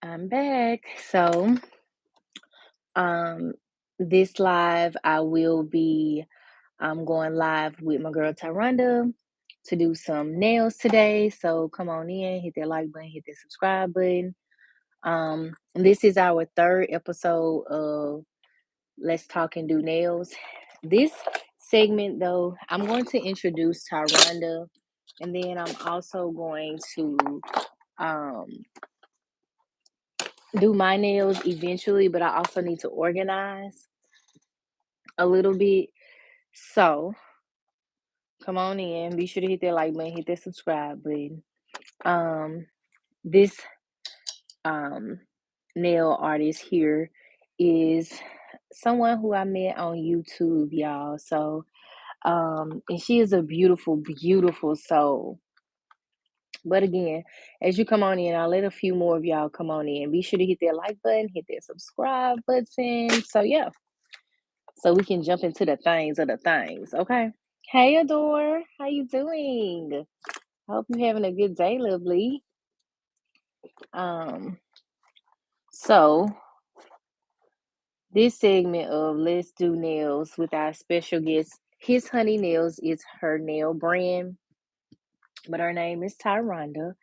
I'm back. So, um, this live, I will be going live with my girl Tyronda to do some nails today. So come on in, hit that like button, hit that subscribe button. This is our third episode of Let's Talk and Do Nails. This segment, though, I'm going to introduce Tyronda, and then I'm also going to um do my nails eventually, but I also need to organize a little bit. So come on in. Be sure to hit that like button, hit that subscribe button. This um nail artist here is someone who I met on YouTube, y'all. So and she is a beautiful, beautiful soul. But again, as you come on in, I'll let a few more of y'all come on in. Be sure to hit that like button, hit that subscribe button. So yeah, so we can jump into the things of the things, okay? Hey, Adore, how you doing? I hope you're having a good day, lovely. Um, so this segment of Let's Do Nails with our special guest, His Honey Nails is her nail brand, but her name is Tyronda.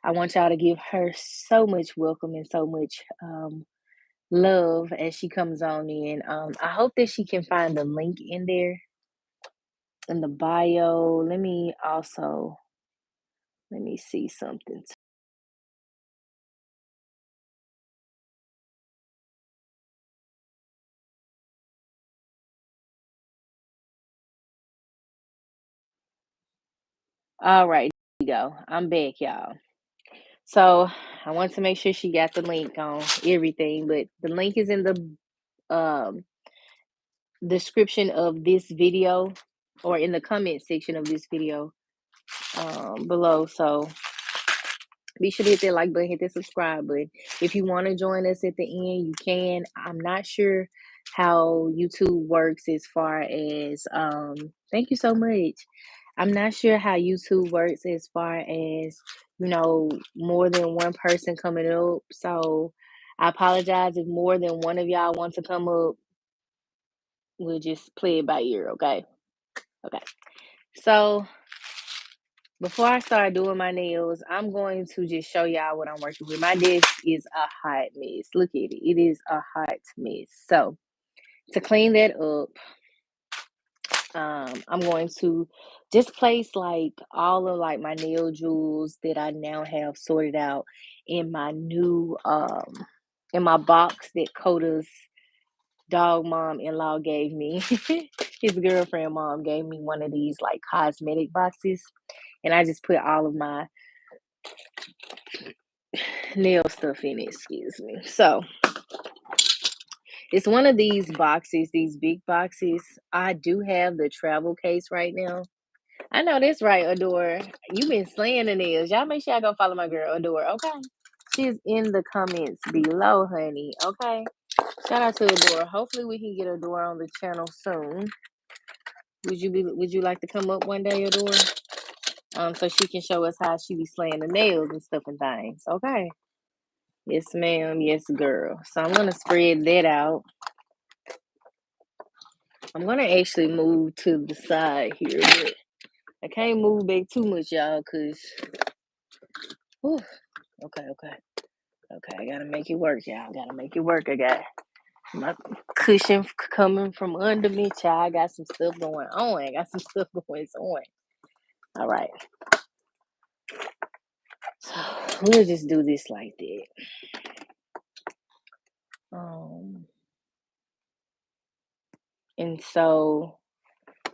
I want y'all to give her so much welcome and so much love as she comes on in. I hope that she can find the link in there in the bio. Let me see something. All right, here we go. I'm back, y'all. So I want to make sure she got the link on everything, but the link is in the um, description of this video or in the comment section of this video below. So be sure to hit that like button, hit that subscribe button. If you want to join us at the end, you can. I'm not sure how YouTube works as far as thank you so much. I'm not sure how YouTube works as far as, more than one person coming up. So I apologize if more than one of y'all want to come up. We'll just play it by ear, okay? Okay. So before I start doing my nails, I'm going to just show y'all what I'm working with. My desk is a hot mess. Look at it. It is a hot mess. So to clean that up, I'm going to just place like all of like my nail jewels that I now have sorted out in my new in my box that Coda's dog mom in law gave me. His girlfriend mom gave me one of these like cosmetic boxes, and I just put all of my nail stuff in it, excuse me. So it's one of these boxes, these big boxes. I do have the travel case right now. I know that's right, Adore. You've been slaying the nails. Y'all make sure I go follow my girl, Adore, okay? She's in the comments below, honey. Okay. Shout out to Adore. Hopefully we can get Adore on the channel soon. Would you like to come up one day, Adore? So she can show us how she be slaying the nails and stuff and things. Okay. Yes, ma'am. Yes, girl. So I'm gonna spread that out. I'm gonna actually move to the side here, but I can't move back too much, y'all, cause okay, okay, okay. I gotta make it work, y'all. Gotta make it work. I got my cushion coming from under me, child. I got some stuff going on. I got some stuff going on. All right. So we'll just do this like that. And so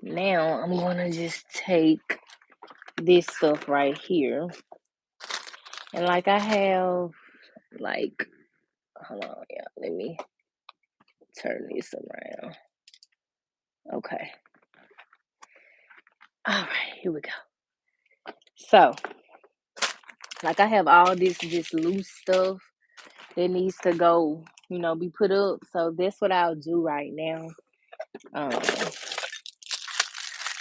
now I'm gonna just take this stuff right here, and like I have, like, hold on, yeah, let me turn this around. Okay. All right, here we go. So, like I have all this loose stuff that needs to go, be put up. So that's what I'll do right now. Um,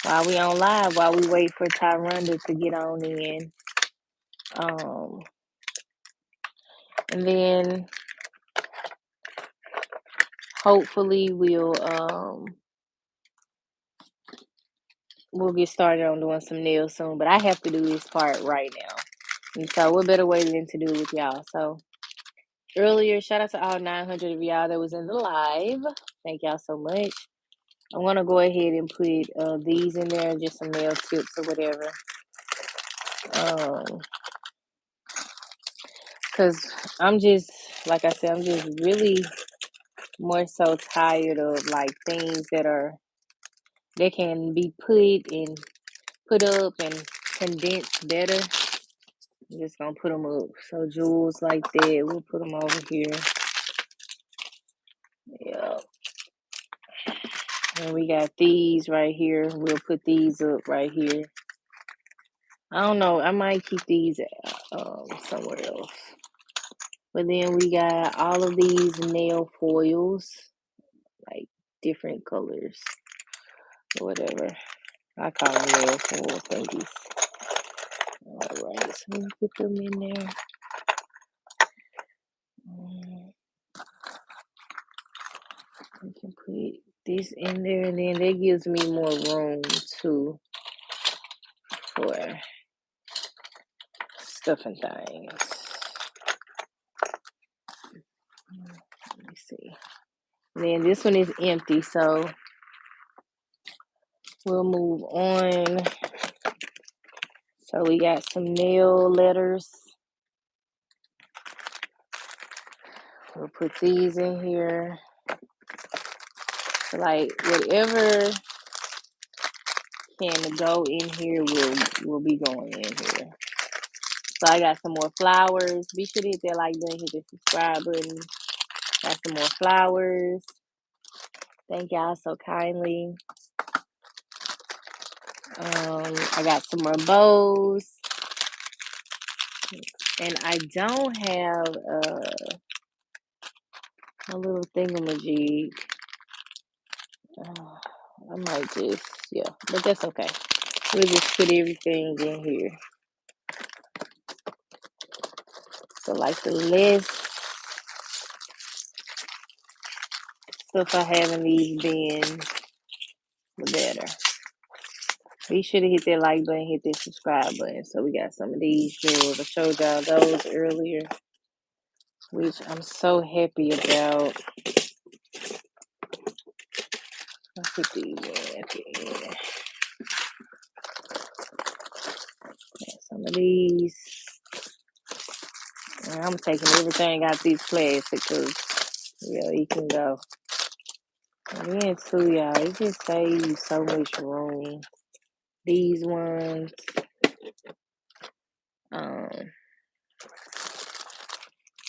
while we on live, while we wait for Tyronda to get on in. Um, And then hopefully we'll get started on doing some nails soon. But I have to do this part right now. And so what better way than to do it with y'all? So earlier, shout out to all 900 of y'all that was in the live. Thank y'all so much. I'm gonna go ahead and put these in there, just some nail tips or whatever. Cause I'm just, like I said, I'm just really more so tired of like things that can be put up and condensed better. I'm just gonna put them up. So jewels like that, we'll put them over here. Yeah. And we got these right here. We'll put these up right here. I don't know. I might keep these somewhere else. But then we got all of these nail foils, like different colors or whatever. I call them nail foil thingies. All right, so let me put them in there. We can put this in there, and then that gives me more room too for stuffing things. Let me see. And then this one is empty, so we'll move on. So we got some nail letters. We'll put these in here. Like whatever can go in here will be going in here. So I got some more flowers. Be sure to hit that like button, hit the subscribe button. Got some more flowers. Thank y'all so kindly. I got some more bows. And I don't have a little thingamajig. I might just, yeah, but that's okay. We'll just put everything in here. So like the less stuff I have in these bins, the better. Be sure to hit that like button, hit that subscribe button. So we got some of these jewels. I showed y'all those earlier, which I'm so happy about. I'll put these in at the end. Some of these. I'm taking everything out these plastic because, yeah, you can go. And then too, y'all, it just saves you so much room. These ones.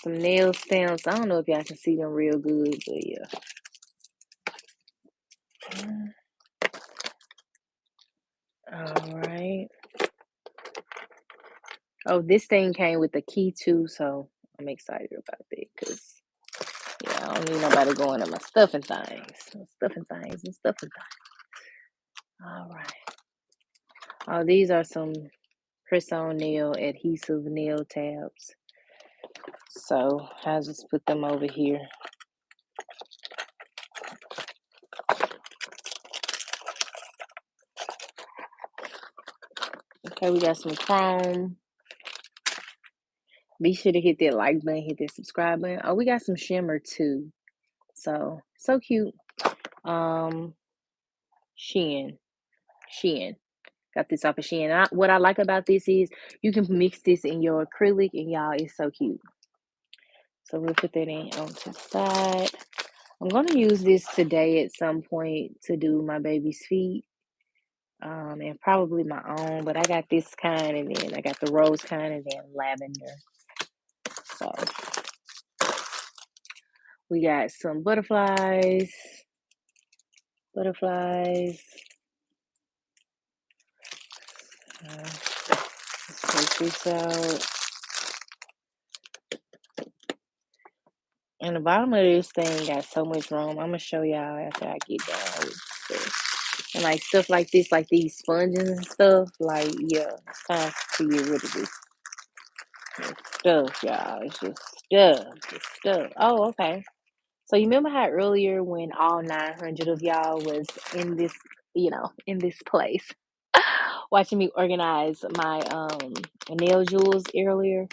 Some nail stamps. I don't know if y'all can see them real good, but yeah. All right. Oh, this thing came with the key too, so I'm excited about that because, yeah, I don't need nobody going to my stuffing things. All right. Oh, these are some press-on nail adhesive nail tabs. So I'll just put them over here. Okay, we got some chrome. Be sure to hit that like button, hit that subscribe button. Oh, we got some shimmer too. So cute. Shein. Got this off of Shein. What I like about this is you can mix this in your acrylic, and y'all, it's so cute. So we'll put that in onto the side. I'm gonna use this today at some point to do my baby's feet. And probably my own, but I got this kind, and then I got the rose kind, and then lavender. So we got some butterflies. Let's take this out. And the bottom of this thing got so much room. I'm gonna show y'all after I get done with stuff. And like stuff like this, like these sponges and stuff, like, yeah, it's time to get rid of this. stuff, y'all. It's just stuff. It's stuff. Oh, okay. So you remember how earlier when all 900 of y'all was in this, in this place, watching me organize my nail jewels earlier?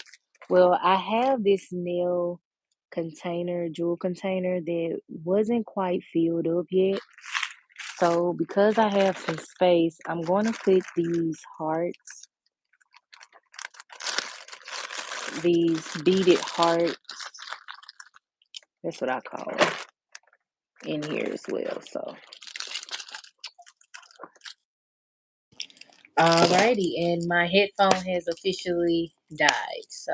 Well, I have this nail container, jewel container that wasn't quite filled up yet. So because I have some space, I'm going to put these hearts, these beaded heart, that's what I call it, in here as well. So alrighty, and my headphone has officially died. So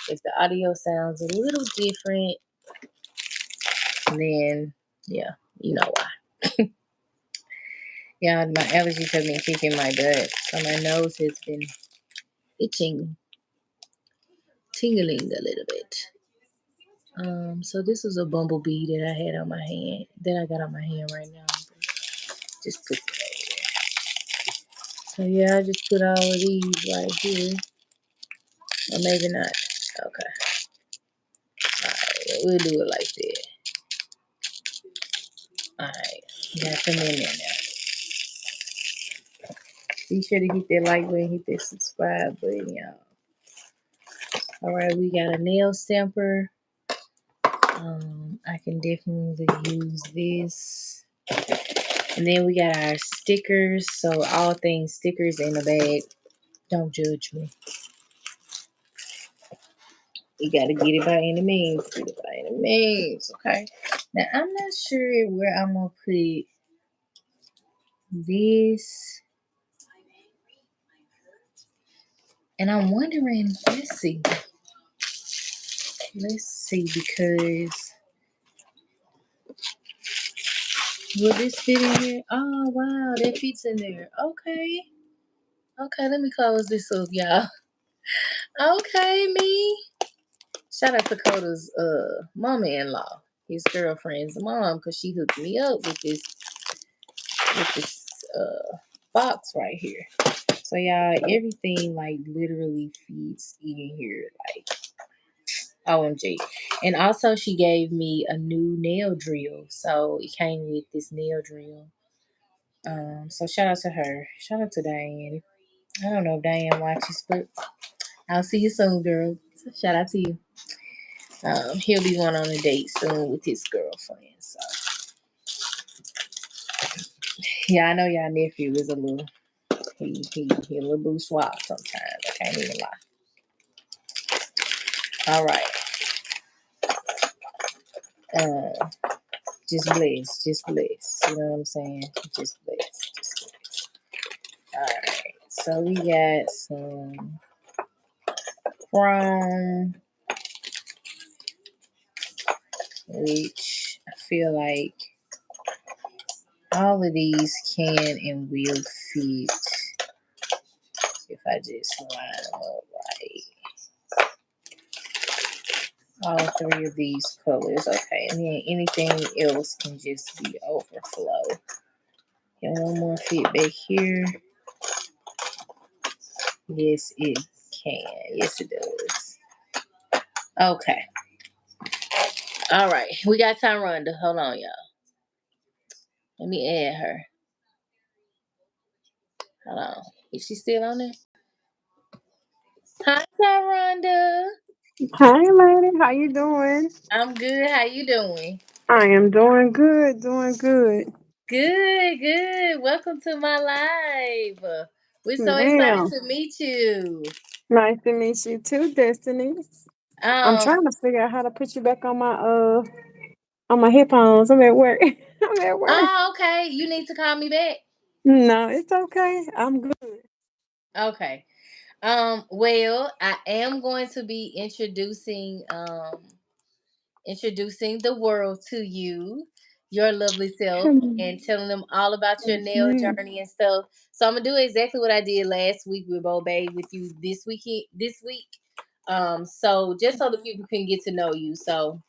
if the audio sounds a little different, then yeah, you know why. Yeah, my allergies have been kicking my butt, so my nose has been itching, tingling a little bit. So this was a bumblebee that I had on my hand, that I got on my hand right now. Just put it over there. So yeah, I just put all of these right here, or maybe not. Okay, all right, we'll do it like that. All right, got them in there now. Be sure to hit that like button, hit that subscribe button, y'all. All right, we got a nail stamper. I can definitely use this. And then we got our stickers. So all things stickers in the bag. Don't judge me. You gotta get it by any means. Get it by any means. Okay. Now I'm not sure where I'm gonna put this. And I'm wondering, let's see. Let's see, because will this fit in here? Oh wow, that fits in there. Okay. Okay, let me close this up, y'all. Okay, me. Shout out to Coda's mama-in-law, his girlfriend's mom, because she hooked me up with this box right here. So y'all, everything like literally fits in here, like OMG. And also she gave me a new nail drill. So it came with this nail drill. So shout out to her. Shout out to Diane. I don't know if Diane watches, but I'll see you soon, girl. Shout out to you. He'll be going on a date soon with his girlfriend. So yeah, I know y'all nephew is a little he a little bourgeois sometimes. I can't even lie. All right. Uh, just bless, just bless. You know what I'm saying? Just bless, just bless. All right. So we got some chrome, which I feel like all of these can and will fit if I just line them up right. All three of these colors. Okay, and then anything else can just be overflow. And one more fit back here. Yes, it can. Yes, it does. Okay. All right. We got Tyronda. Hold on, y'all. Let me add her. Hold on. Is she still on there? Hi, Tyronda. Hi, lady. How you doing? I'm good. How you doing? I am doing good, doing good. Good, good. Welcome to my live. We're so excited Ma'am, to meet you. nice to meet you too, Destiny. I'm Um, trying to figure out how to put you back on my headphones. I'm at work. I'm at work. oh, okay. You need to call me back. No, it's okay. I'm good. Okay. Well, I am going to be introducing the world to you, your lovely self, and telling them all about your Yes, nail ma'am. journey and stuff. So I'm gonna do exactly what I did last week with Bobe with you this week. So just so the people can get to know you. So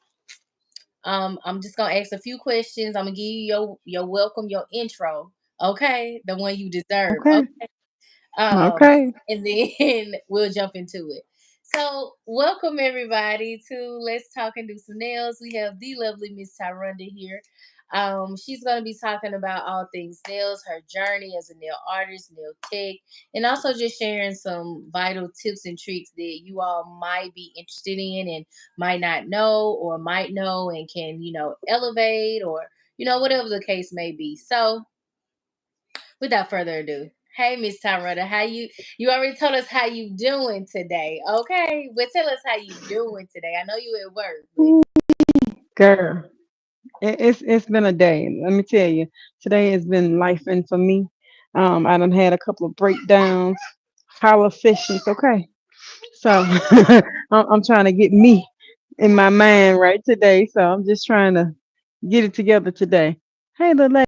I'm just gonna ask a few questions. I'm gonna give you your welcome, your intro. Okay, the one you deserve. Okay. Okay. Um, Okay. and then we'll jump into it. So, welcome everybody to Let's Talk and Do Some Nails. We have the lovely Miss Tyrunda here. She's going to be talking about all things nails, her journey as a nail artist, nail tech, and also just sharing some vital tips and tricks that you all might be interested in and might not know or might know and can, elevate or, whatever the case may be. So, without further ado, hey Miss Tyretta, you already told us how you doing today, okay? But tell us how you doing today. I know you at work, but Ooh, girl, it's been a day. Let me tell you, today has been life and for me. I done had a couple of breakdowns, holler sessions. Okay, so I'm trying to get me in my mind right today. So I'm just trying to get it together today. Hey, little lady.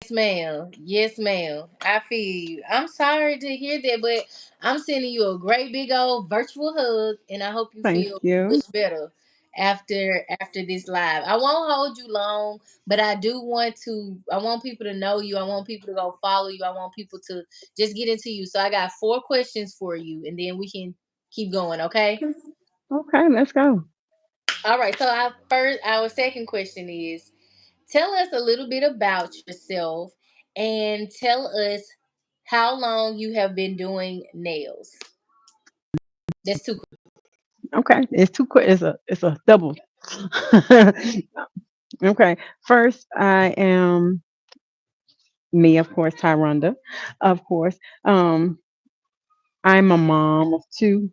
yes, ma'am. Yes, ma'am. I feel you. I'm sorry to hear that, but I'm sending you a great big old virtual hug, and I hope you Thank feel you. much better after this live. I won't hold you long, but I do want to. I want people to know you. I want people to go follow you. I want people to just get into you. So I got 4 questions for you, and then we can keep going. Okay. Okay, let's go. All right. So our second question is: tell us a little bit about yourself, and tell us how long you have been doing nails. That's too quick. Okay, it's too quick. It's a double. Okay, first I am me, of course, Tyrunda, of course. I'm a mom of two.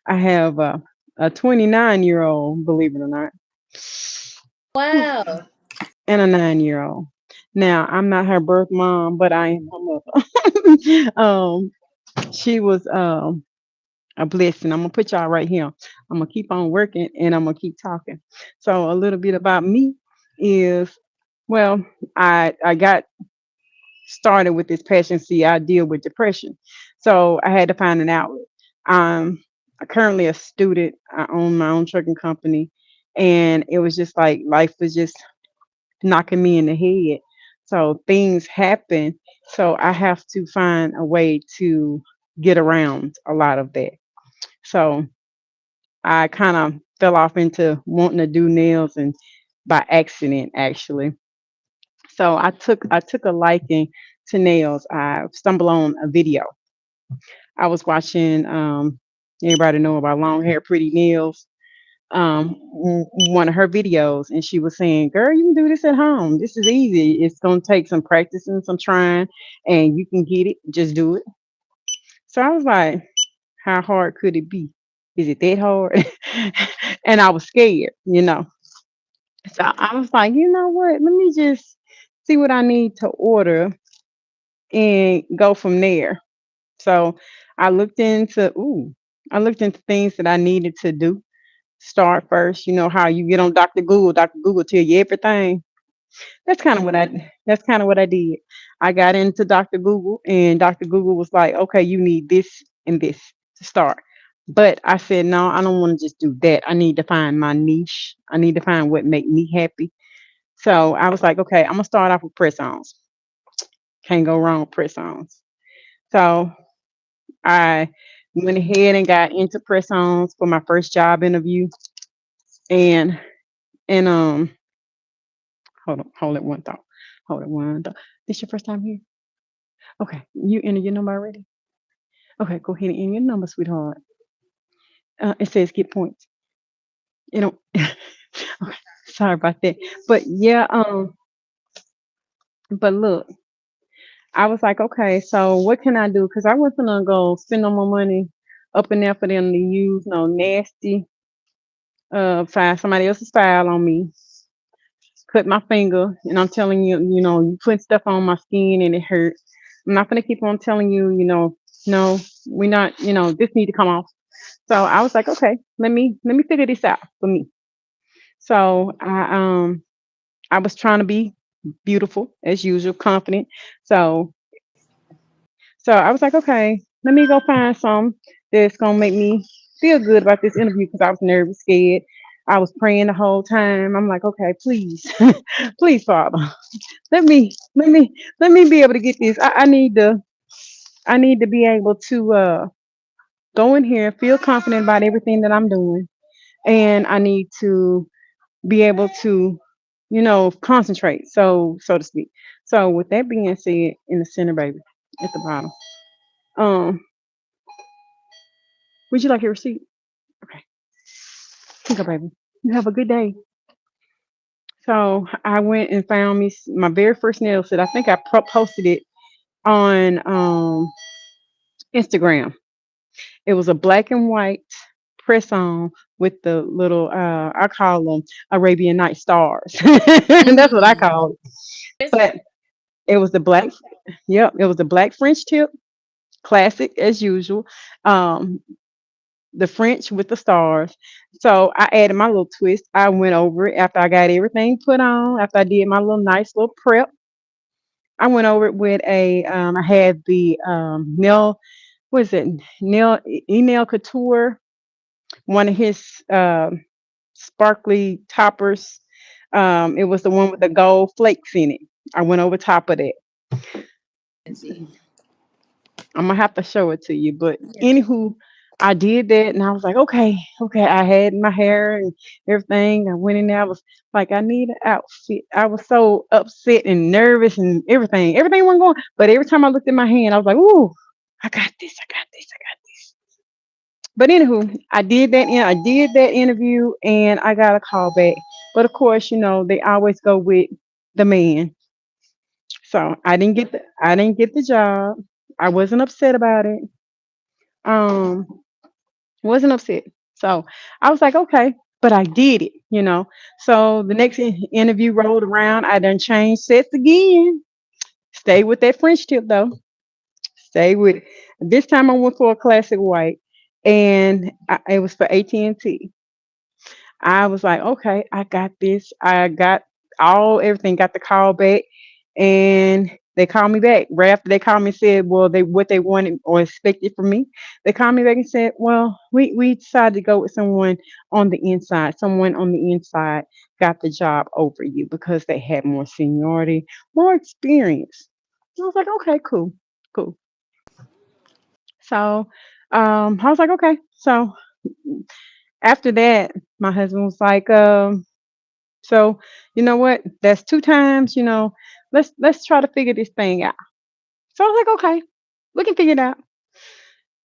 I have a 29-year-old, believe it or not, Wow. and a 9-year-old. Now, I'm not her birth mom, but I am her mother. She was a blessing. I'm gonna put y'all right here. I'm gonna keep on working and I'm gonna keep talking. So a little bit about me is, well, I got started with this passion. See, I deal with depression, so I had to find an outlet. I'm currently a student. I own my own trucking company, and it was just like life was just knocking me in the head. So things happen. So I have to find a way to get around a lot of that. So I kind of fell off into wanting to do nails and by accident actually. So I took a liking to nails. I stumbled on a video. I was watching anybody know about long hair pretty nails, one of her videos, and she was saying, girl, you can do this at home. This is easy. It's going to take some practice and some trying, and you can get it. Just do it. So I was like, how hard could it be? Is it that hard? And I was scared. So I was like, you know what? Let me just see what I need to order and go from there. So I looked into I looked into things that I needed to do. Start first, you know how you get on Dr. Google. Dr. Google tell you everything. That's kind of what I did. I got into Dr. Google and Dr. Google was like, okay, you need this and this to start. But I said, no, I don't want to just do that. I need to find my niche. I need to find what make me happy. So I was like, okay, I'm gonna start off with press-ons. Can't go wrong with press-ons. So I went ahead and got into press-ons for my first job interview. And hold it one thought. Hold it one thought. This your first time here? Okay. You enter your number already? Okay, go ahead and enter your number, sweetheart. It says get points. You know, okay, sorry about that. But yeah, but look, I was like, okay, so what can I do? Because I wasn't gonna go spend no more money up in there for them to use no nasty find somebody else's style on me, cut my finger, and I'm telling you, you put stuff on my skin and it hurts. I'm not gonna keep on telling you, no, we're not, this need to come off. So I was like, okay, let me figure this out for me. So I was trying to be beautiful as usual, confident. So so I was like, okay, let me go find some that's gonna make me feel good about this interview because I was nervous, scared. I was praying the whole time. I'm like, okay, please, please, Father, let me be able to get this. I need to be able to go in here, feel confident about everything that I'm doing, and I need to be able to, concentrate, so to speak. So with that being said, in the center, baby, at the bottom, um, would you like your receipt? Okay, here you go, baby. You have a good day. So I went and found me my very first nail set. I think I posted it on Instagram. It was a black and white press on with the little I call them Arabian Night stars. That's what I Mm. call it. But it was the black, yep, it was the black French tip, classic as usual. Um, the French with the stars. So I added my little twist. I went over it after I got everything put on. After I did my little nice little prep, I went over it with a. I had the nail. What is it? Nail Couture. One of his sparkly toppers. It was the one with the gold flakes in it. I went over top of that. Fancy. I'm gonna have to show it to you. But Yeah. anywho, I did that and I was like, okay, okay. I had my hair and everything. I went in there. I was like, I need an outfit. I was so upset and nervous and everything. Everything wasn't going. But every time I looked at my hand, I was like, ooh, I got this. I got this. I got this. But anywho, I did that. I did that interview and I got a call back. But of course, they always go with the man. So I didn't get the job. I wasn't upset about it. Um, wasn't upset. So I was like, okay, but I did it. So the next interview rolled around. I done changed sets again. Stay with that French tip though. Stay with it. This time I went for a classic white, and it was for AT&T. I was like, okay, I got this. I got everything, got the call back, and they called me back. Right after they called me and said, well, they what they wanted or expected from me. They called me back and said, well, we decided to go with someone on the inside. Someone on the inside got the job over you because they had more seniority, more experience. I was like, okay, cool, cool. So I was like, okay. So after that, my husband was like, so you know what? That's two times. Let's try to figure this thing out. So I was like, okay, we can figure it out.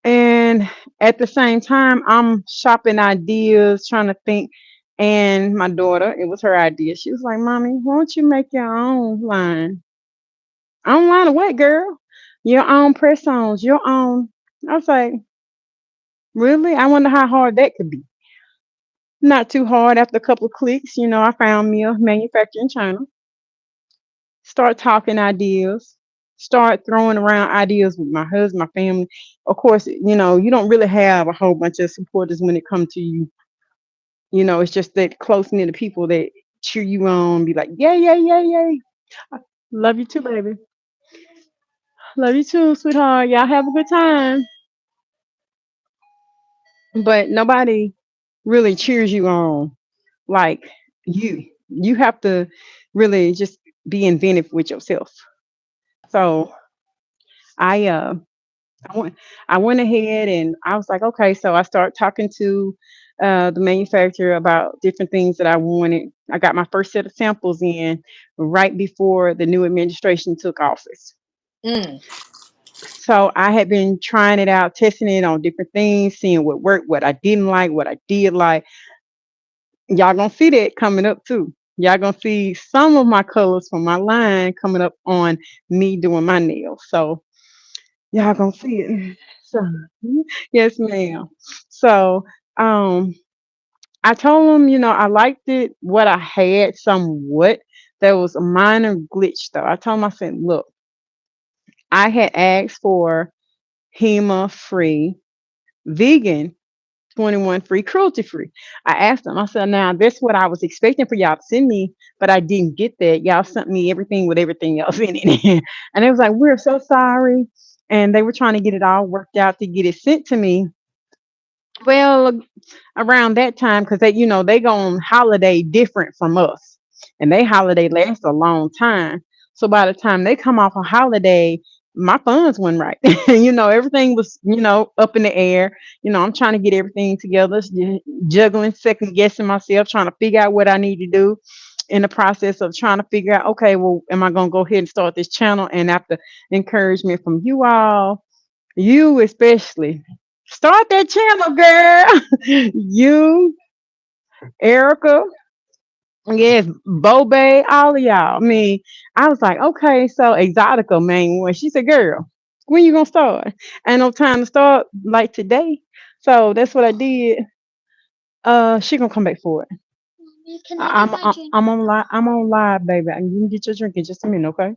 And at the same time, I'm shopping ideas, trying to think. And my daughter, it was her idea. She was like, "Mommy, why don't you make your own line? Own line of what, girl? Your own press-ons, your own." I was like, "Really? I wonder how hard that could be." Not too hard. After a couple of clicks, I found me a manufacturer in China. Start talking ideas, start throwing around ideas with my husband, my family. Of course, you don't really have a whole bunch of supporters when it comes to you. It's just that close knit of people that cheer you on, be like, yeah, yeah, yeah, yeah. Love you too, baby. Love you too, sweetheart. Y'all have a good time. But nobody really cheers you on like you. You have to really just be inventive with yourself. So I I went I went ahead and I was like, okay, so I started talking to the manufacturer about different things that I wanted. I got my first set of samples in right before the new administration took office. Mm. So I had been trying it out, testing it on different things, seeing what worked, what I didn't like, what I did like. Y'all gonna see that coming up too. Y'all gonna see some of my colors from my line coming up on me doing my nails. So y'all gonna see it. So yes, ma'am. So um I told him, I liked it, what I had somewhat. There was a minor glitch though. I told him, I said, look, I had asked for HEMA free, vegan, 21 free, cruelty free. I asked them, I said, now that's what I was expecting for y'all to send me, but I didn't get that. Y'all sent me everything with everything else in it. And it was like, we're so sorry. And they were trying to get it all worked out to get it sent to me. Well, around that time, because they go on holiday different from us, and they holiday lasts a long time. So by the time they come off a holiday, my funds weren't right. Everything was, up in the air. I'm trying to get everything together, juggling, second guessing myself, trying to figure out what I need to do in the process of trying to figure out, okay, well, am I going to go ahead and start this channel? And after encouragement from you all, you especially, start that channel, girl. You, Erica, yes, Bobe, all of y'all. I mean, I was like, okay, so Exotica main one. She said, girl, when you gonna start? Ain't no time to start like today. So that's what I did. She gonna come back for it. I'm on live. I'm on live, baby. And you can get your drink in just a minute, okay?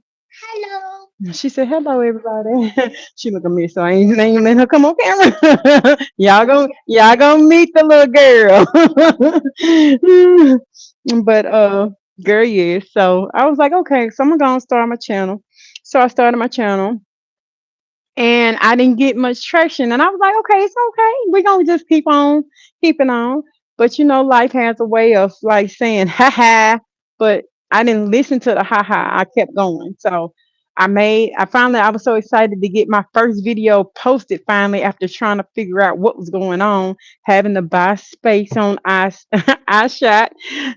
She said, hello, everybody. She look at me, so I ain't letting her come on camera. y'all gonna meet the little girl. But girl, yeah. So I was like, okay, so I'm gonna start my channel. So I started my channel and I didn't get much traction. And I was like, okay, it's okay. We're gonna just keep on keeping on. But life has a way of like saying ha ha, but I didn't listen to the ha ha. I kept going. So I was so excited to get my first video posted finally after trying to figure out what was going on, having to buy space on iShot,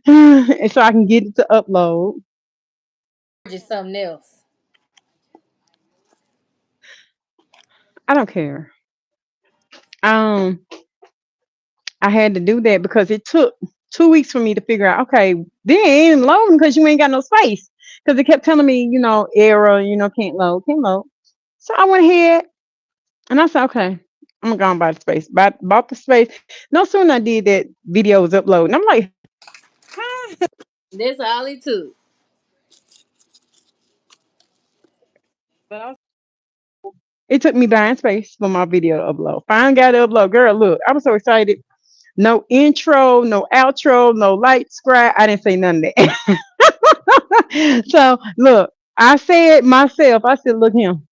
and so I can get it to upload. Just something else. I don't care. Um, I had to do that because it took 2 weeks for me to figure out, okay, they ain't loading because you ain't got no space. Because it kept telling me, error, can't load, can't load. So I went ahead and I said, okay, I'm gonna go and buy the space. Bought the space. No sooner I did that, video was uploading. I'm like, That's all it took. but it took me buying space for my video to upload. Finally got to upload. Girl, look, I was so excited. No intro, no outro, no light scribe. I didn't say none of that. So look, I said myself, I said, look him.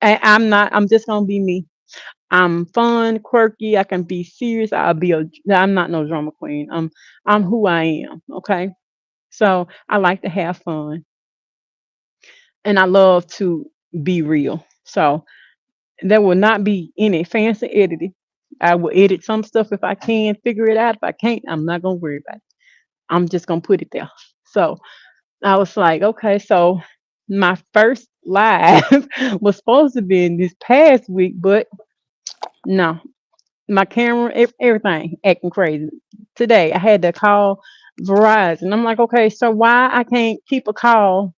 I'm just gonna be me. I'm fun, quirky, I can be serious, I'm not no drama queen. I'm who I am. Okay. So I like to have fun and I love to be real. So there will not be any fancy editing. I will edit some stuff if I can figure it out. If I can't, I'm not gonna worry about it. I'm just gonna put it there. So I was like, okay, so my first live was supposed to be in this past week, but no, my camera, everything acting crazy. Today I had to call Verizon. I'm like, okay, so why I can't keep a call?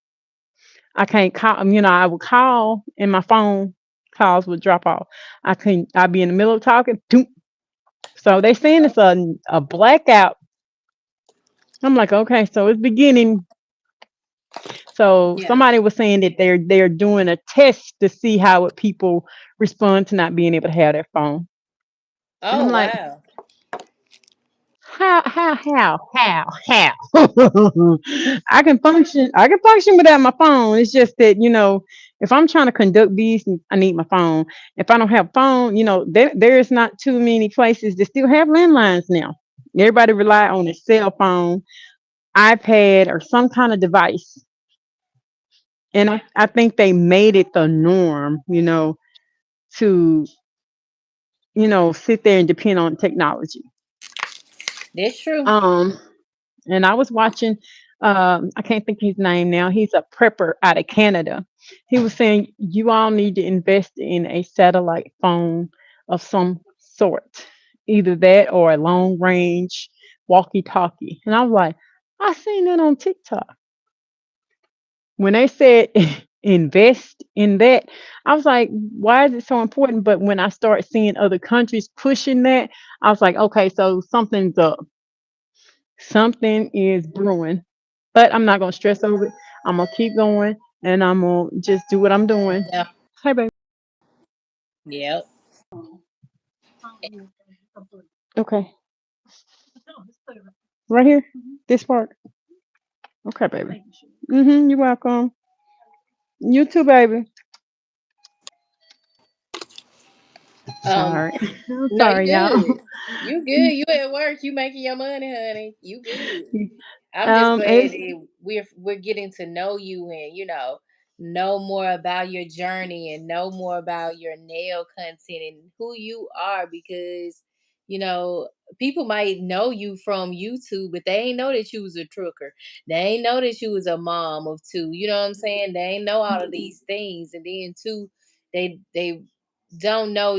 I can't call. I would call and my phone calls would drop off. I'd be in the middle of talking. Doom. So they saying it's a blackout. I'm like, okay, so it's beginning. So Yeah. somebody was saying that they're doing a test to see how would people respond to not being able to have their phone. And I'm Oh like, wow. how? I can function without my phone. It's just that, if I'm trying to conduct business, I need my phone. If I don't have phone, there's not too many places that still have landlines now. Everybody rely on a cell phone, iPad, or some kind of device. And I think they made it the norm, to, sit there and depend on technology. That's true. Um, and I was watching, I can't think of his name now. He's a prepper out of Canada. He was saying you all need to invest in a satellite phone of some sort, either that or a long range walkie talkie. And I was like, I seen that on TikTok. When they said invest in that, I was like, why is it so important? But when I start seeing other countries pushing that, I was like, okay, so something's up. Something is brewing. But I'm not gonna stress over it. I'm gonna keep going and I'm gonna just do what I'm doing. Yeah. Hey baby. Yep. Okay. Right here. This part. Okay, baby. You're welcome. You too, baby. Um. Sorry. I'm No, you sorry, y'all. good. You good. You at work. You making your money, honey. You good. I'm just glad It's that we're getting to know you and know more about your journey and know more about your nail content and who you are, because you know people might know you from YouTube, but they ain't know that you was a trucker. They ain't know that you was a mom of two. You know what I'm saying? They ain't know all of these things, and then too, they don't know.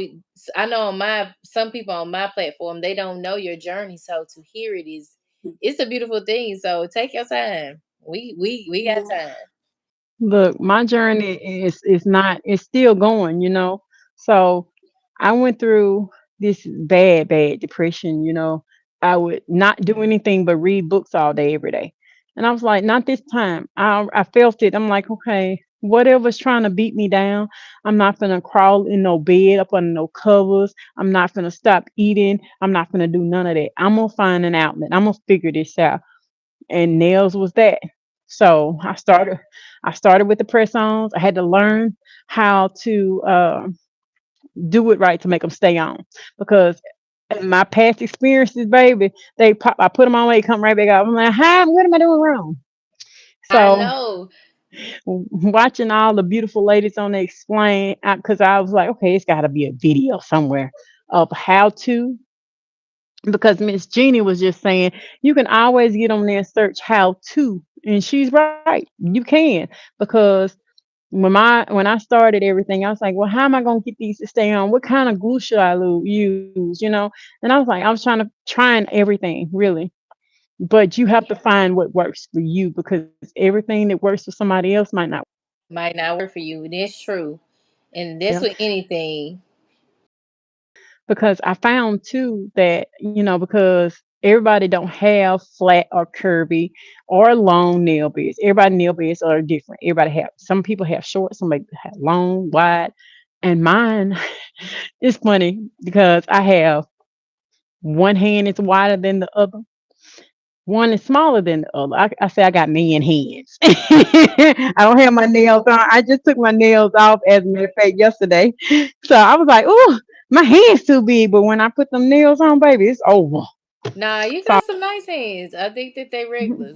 I know on my some people on my platform, they don't know your journey, so to hear it is, it's a beautiful thing. So take your time. We got time. Look, my journey is not, it's still going, you know. So I went through this bad depression, you know. I would not do anything but read books all day, every day. And I was like, not this time. I felt it. I'm like, okay, whatever's trying to beat me down, I'm not gonna crawl in no bed up under no covers. I'm not gonna stop eating. I'm not gonna do none of that. I'm gonna find an outlet. I'm gonna figure this out, and nails was that. So I started with the press-ons. I had to learn how to do it right to make them stay on, because in my past experiences, baby, they pop. I put them on, they come right back out. I'm like, how? What am I doing wrong? I So know. watching all the beautiful ladies on there explain, because I was like, okay, it's got to be a video somewhere of how to, because Miss Jeannie was just saying you can always get on there and search how to, and she's right. You can, because when I started everything, I was like, well, how am I gonna get these to stay on? What kind of glue should I use? You know? And I was like, I was trying everything really, but you have to find what works for you, because everything that works for somebody else might not work Might not work for you. That's true. And for that's you. with anything. Because I found too that, you know, because everybody don't have flat or curvy or long nail beds. Everybody nail beds are different. Everybody have, some people have short, some people have long, wide, and mine is funny because I have one hand is wider than the other. One is smaller than the other. I say I got man hands. I don't have my nails on. I just took my nails off, as a matter of fact, yesterday. So I was like, "Ooh, my hands too big." But when I put them nails on, baby, it's over. Nah, you So, got some nice hands. I think that they regular.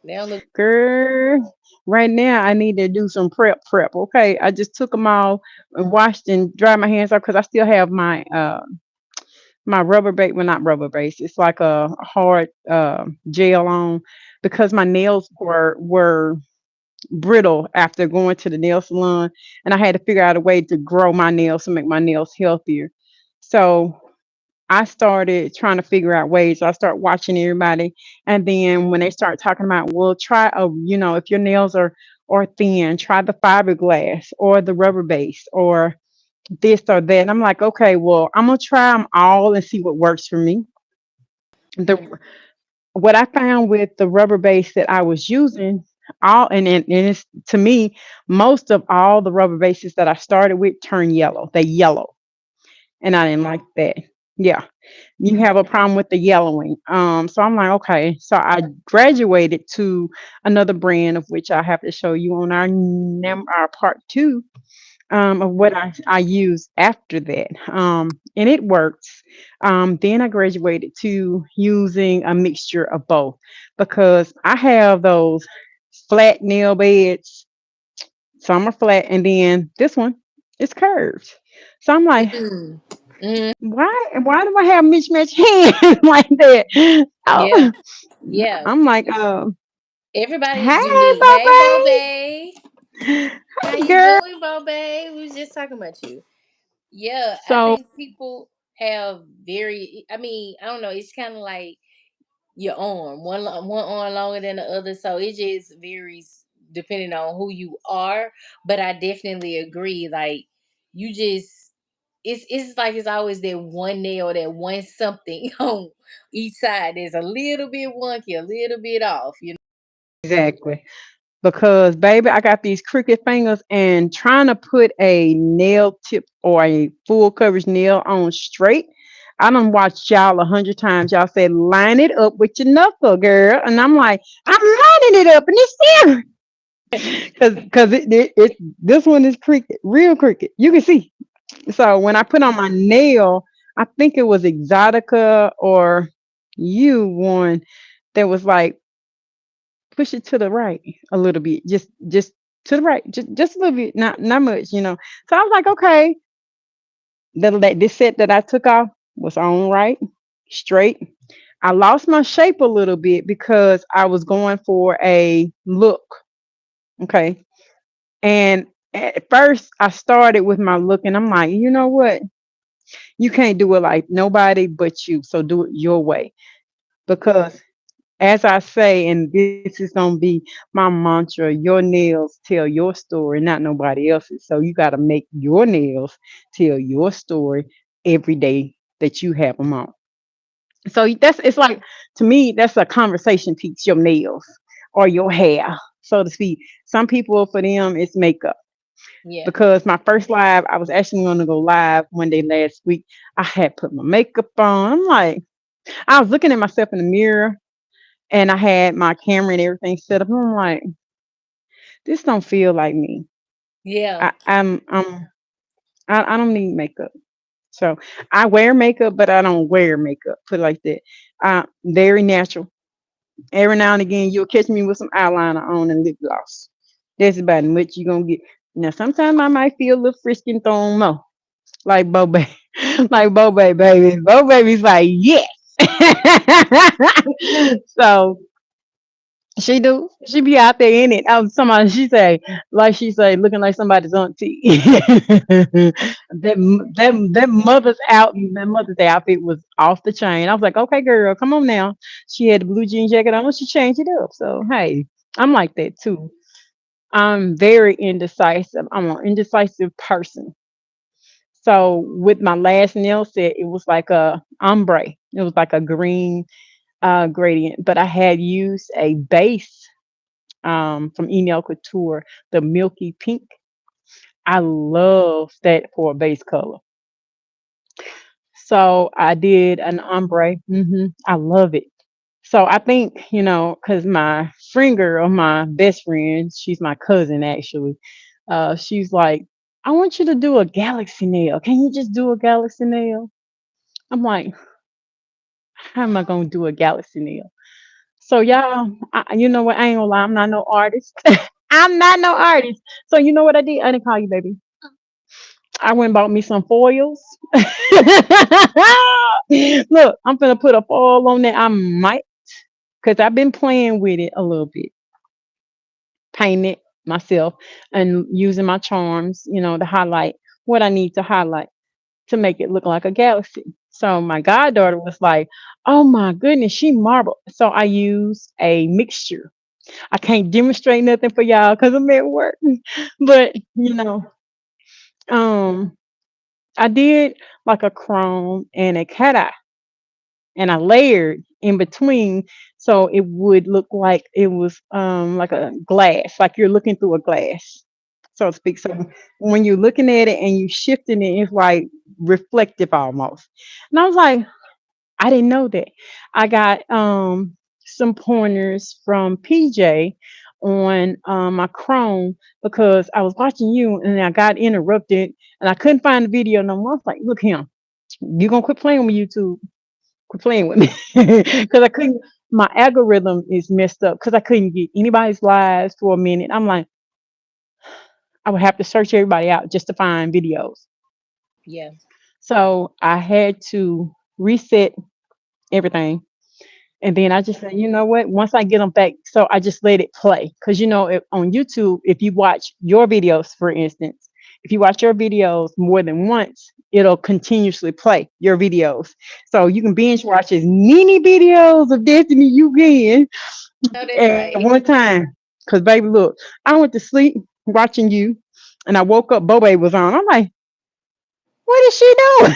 They don't look. girl, right now I need to do some prep. Okay, I just took them all and washed and dried my hands off, because I still have my rubber base, well, not rubber base, it's like a hard gel on, because my nails were brittle after going to the nail salon, and I had to figure out a way to grow my nails to make my nails healthier. So I started trying to figure out ways. I start watching everybody, and then when they start talking about, well, try a, you know, if your nails are thin, try the fiberglass or the rubber base or this or that. And I'm like, okay, well, I'm gonna try them all and see what works for me. The What I found with the rubber base that I was using, all and it's, to me, most of all the rubber bases that I started with turn yellow. They yellow, and I didn't like that. Yeah, you have a problem with the yellowing. So I'm like, okay. So I graduated to another brand, of which I have to show you on our part two, of what I use after that. And it works. Then I graduated to using a mixture of both, because I have those flat nail beds. Some are flat, and then this one is curved. So I'm like, Mm. Mm. why do I have mismatched hands like that? Yeah. Oh, Yeah. I'm like, Everybody is hey, unique. Hey, Bo Bobby, Bay. How hey, you girl. doing, Bo Bay? We was just talking about you. Yeah, I So think people have very. I mean, I don't know. It's kind of like your arm. One arm longer than the other, so it just varies depending on who you are. But I definitely agree. Like you just, it's like it's always that one nail, that one something on each side. There's a little bit wonky, a little bit off. You know. exactly. Because baby, I got these crooked fingers, and trying to put a nail tip or a full coverage nail on straight. I done watched y'all 100 times. Y'all said line it up with your knuckle, girl, and I'm like, I'm lining it up, and it's still because it this one is crooked, real crooked. You can see. So when I put on my nail, I think it was Exotica or you one that was like push it to the right a little bit, just to the right, just a little bit, not much. So I was like, okay, this set that I took off was on right, straight. I lost my shape a little bit because I was going for a look. Okay. And at first I started with my look and I'm like, you know what? You can't do it like nobody but you. So do it your way. Because as I say, and this is gonna be my mantra, your nails tell your story, not nobody else's. So you gotta make your nails tell your story every day that you have them on. So that's it's like to me, that's a conversation piece, your nails or your hair, so to speak. Some people for them it's makeup. Yeah. Because my first live, I was actually gonna go live one day last week. I had put my makeup on. I'm like, I was looking at myself in the mirror and I had my camera and everything set up. I'm like, this don't feel like me. Yeah. I, I'm I'm I don't need makeup. So I wear makeup, but I don't wear makeup. Put it like that. Very natural. Every now and again, you'll catch me with some eyeliner on and lip gloss. That's about as much you're gonna get. Now, sometimes I might feel a little frisky and throw on more, like Bo Baby, like Bo Baby, baby. Bo Baby's like yes. So she do. She be out there in it. Somebody she say, looking like somebody's auntie. That mother's outfit was off the chain. I was like, okay, girl, come on now. She had the blue jean jacket on. She changed it up. So hey, I'm like that too. I'm very indecisive. I'm an indecisive person. So with my last nail set, it was like a ombre. It was like a green gradient, but I had used a base from Enel Couture, the milky pink. I love that for a base color. So I did an ombre. I love it. So I think, because my friend girl, my best friend, she's my cousin actually. She's like, I want you to do a galaxy nail. Can you just do a galaxy nail? I'm like, how am I gonna do a galaxy nail? So y'all, you know what? I ain't gonna lie, I'm not no artist. I'm not no artist. So you know what I did? I didn't call you, baby. I went and bought me some foils. Look, I'm gonna put a foil on there. I might, cause I've been playing with it a little bit, painting it myself and using my charms, to highlight what I need to highlight to make it look like a galaxy. So my goddaughter was like, "Oh my goodness, she marbled." So I used a mixture. I can't demonstrate nothing for y'all because I'm at work, but um, I did like a chrome and a cat eye, and I layered in between so it would look like it was like a glass, like you're looking through a glass, so to speak. So when you're looking at it and you shifting it, it's like reflective almost. And I was like, I didn't know that. I got some pointers from PJ on my Chrome because I was watching you and I got interrupted and I couldn't find the video no more. I was like, look him, you gonna quit playing with YouTube? Quit playing with me because I couldn't. My algorithm is messed up because I couldn't get anybody's lives for a minute. I'm like, I would have to search everybody out just to find videos. Yeah. So I had to reset everything. And then I just said, you know what? Once I get them back, so I just let it play. Because, on YouTube, if you watch your videos, for instance, if you watch your videos more than once, it'll continuously play your videos. So you can binge watch as many videos of Destiny you can No, that's at right. one time. Because, baby, look, I went to sleep watching you, and I woke up, Bobe was on. I'm like, what is she doing?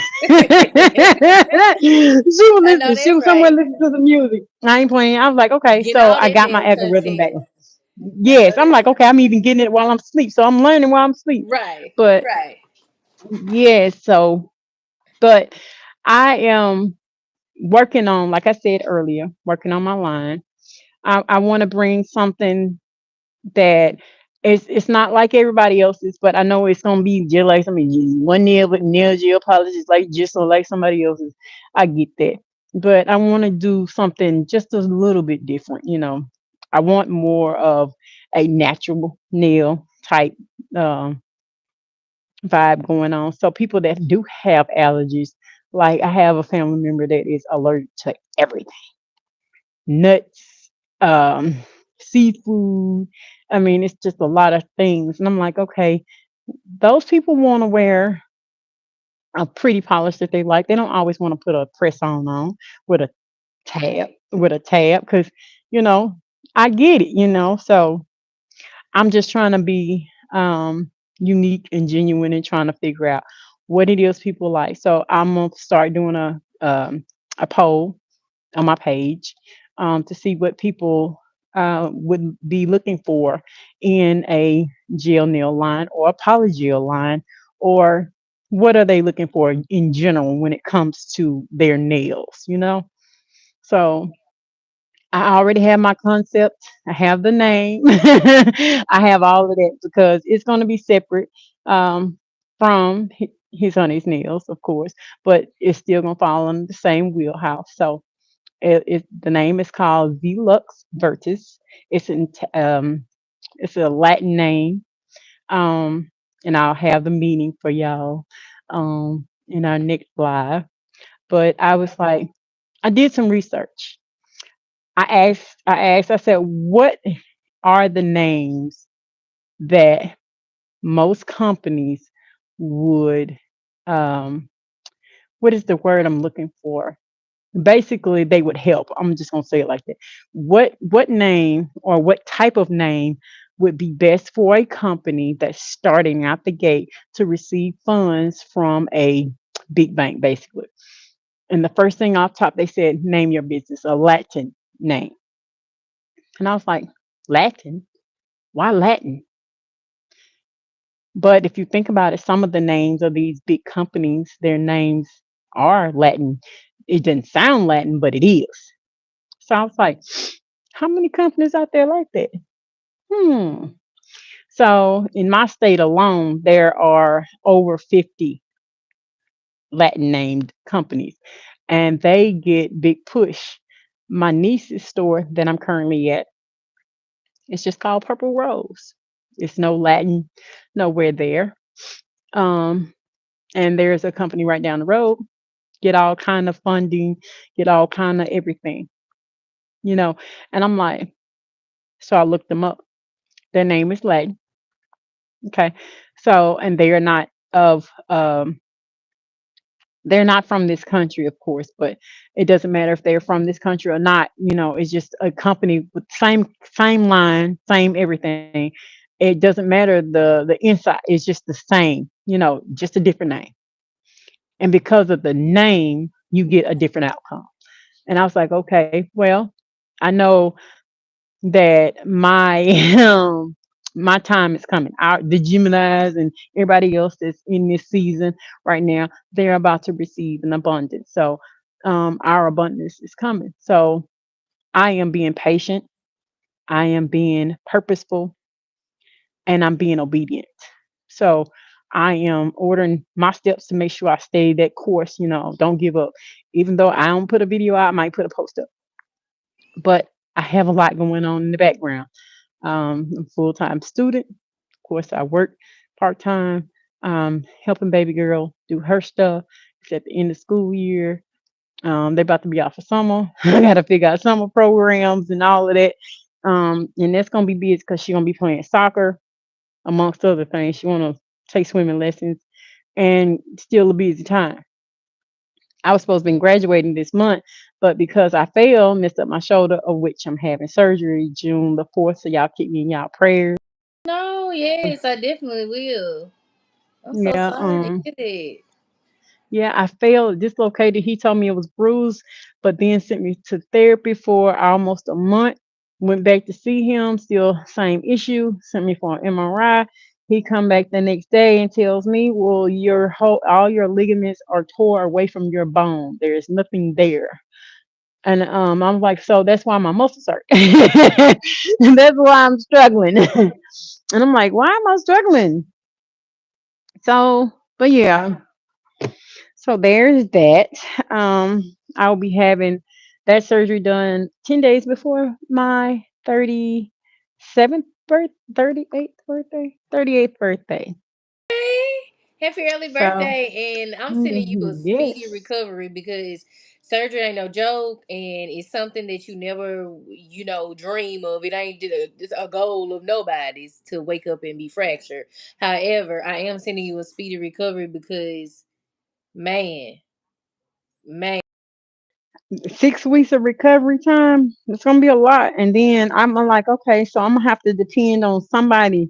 She was I know listening. She that's was somewhere right. listening to the music. I ain't playing. I was like, okay, Getting so all I that got my nail algorithm back. content. I Yes, know I'm that's like, okay, I'm even getting it while I'm asleep. So I'm learning while I'm asleep. right. But Right. yes, but I am working on, like I said earlier, working on my line. I want to bring something that it's not like everybody else's, but I know it's gonna be just like somebody one nail with nail gel polish is like just like somebody else's. I get that. But I want to do something just a little bit different. I want more of a natural nail type um, vibe going on. So people that do have allergies, like I have a family member that is allergic to everything, nuts, um, seafood. I mean, it's just a lot of things. And I'm like, okay, those people want to wear a pretty polish that they like. They don't always want to put a press on with a tab because, you know, I get it, So I'm just trying to be unique and genuine and trying to figure out what it is people like. So I'm gonna start doing a poll on my page to see what people would be looking for in a gel nail line or a polygel line, or what are they looking for in general when it comes to their nails. So I already have my concept. I have the name. I have all of that because it's going to be separate from his honey's nails, of course, but it's still going to fall under the same wheelhouse. So the name is called Velux Vertus. It's it's a Latin name, um, and I'll have the meaning for y'all in our next live. But I was like, I did some research. I said, what are the names that most companies would, um, what is the word I'm looking for? Basically, they would help. I'm just gonna say it like that. What name or what type of name would be best for a company that's starting out the gate to receive funds from a big bank, basically? And the first thing off top, they said, name your business a Latin name. And I was like, Latin? Why Latin? But if you think about it, some of the names of these big companies, their names are Latin. It doesn't sound Latin, but it is. So I was like, how many companies out there like that? Hmm. So in my state alone, there are over 50 Latin named companies, and they get big push. My niece's store that I'm currently at, it's just called Purple Rose. It's no Latin nowhere there. Um, and there's a company right down the road, get all kind of funding, get all kind of everything, you know. And I'm like, so I looked them up. Their name is Latin. Okay. So, and they are not of, they're not from this country, of course, but it doesn't matter if they're from this country or not. It's just a company with same line, same everything. It doesn't matter the inside. It's just the same. Just a different name. And because of the name, you get a different outcome. And I was like, okay, well, I know that my my time is coming. The Geminis and everybody else that's in this season right now, they're about to receive an abundance. So our abundance is coming. So I am being patient. I am being purposeful, and I'm being obedient. So I am ordering my steps to make sure I stay that course. Don't give up. Even though I don't put a video out, I might put a post up, but I have a lot going on in the background. I'm a full time student. Of course, I work part time, helping baby girl do her stuff. It's at the end of school year. They're about to be off for summer. I got to figure out summer programs and all of that. And that's gonna be busy because she's gonna be playing soccer amongst other things. She wanna take swimming lessons and still a busy time. I was supposed to be graduating this month, but because I fell, messed up my shoulder, of which I'm having surgery June the 4th. So y'all keep me in y'all prayers. No, yes, I definitely will. I'm so Yeah, sorry to hear that. yeah, I fell, dislocated. He told me it was bruised, but then sent me to therapy for almost a month. Went back to see him, still same issue. Sent me for an MRI. He come back the next day and tells me, "Well, all your ligaments are tore away from your bone. There is nothing there." And I'm like, so that's why my muscles hurt. And that's why I'm struggling. And I'm like, why am I struggling? So, but yeah, so there's that. I'll be having that surgery done 10 days before my 37th 38th birthday. 38th birthday. Hey, happy early So birthday, and I'm sending you a speedy yes. recovery because surgery ain't no joke, and it's something that you never, dream of. It ain't it's a goal of nobody's to wake up and be fractured. However, I am sending you a speedy recovery because, man, man, 6 weeks of recovery time. It's gonna be a lot. And then I'm like, okay, so I'm gonna have to depend on somebody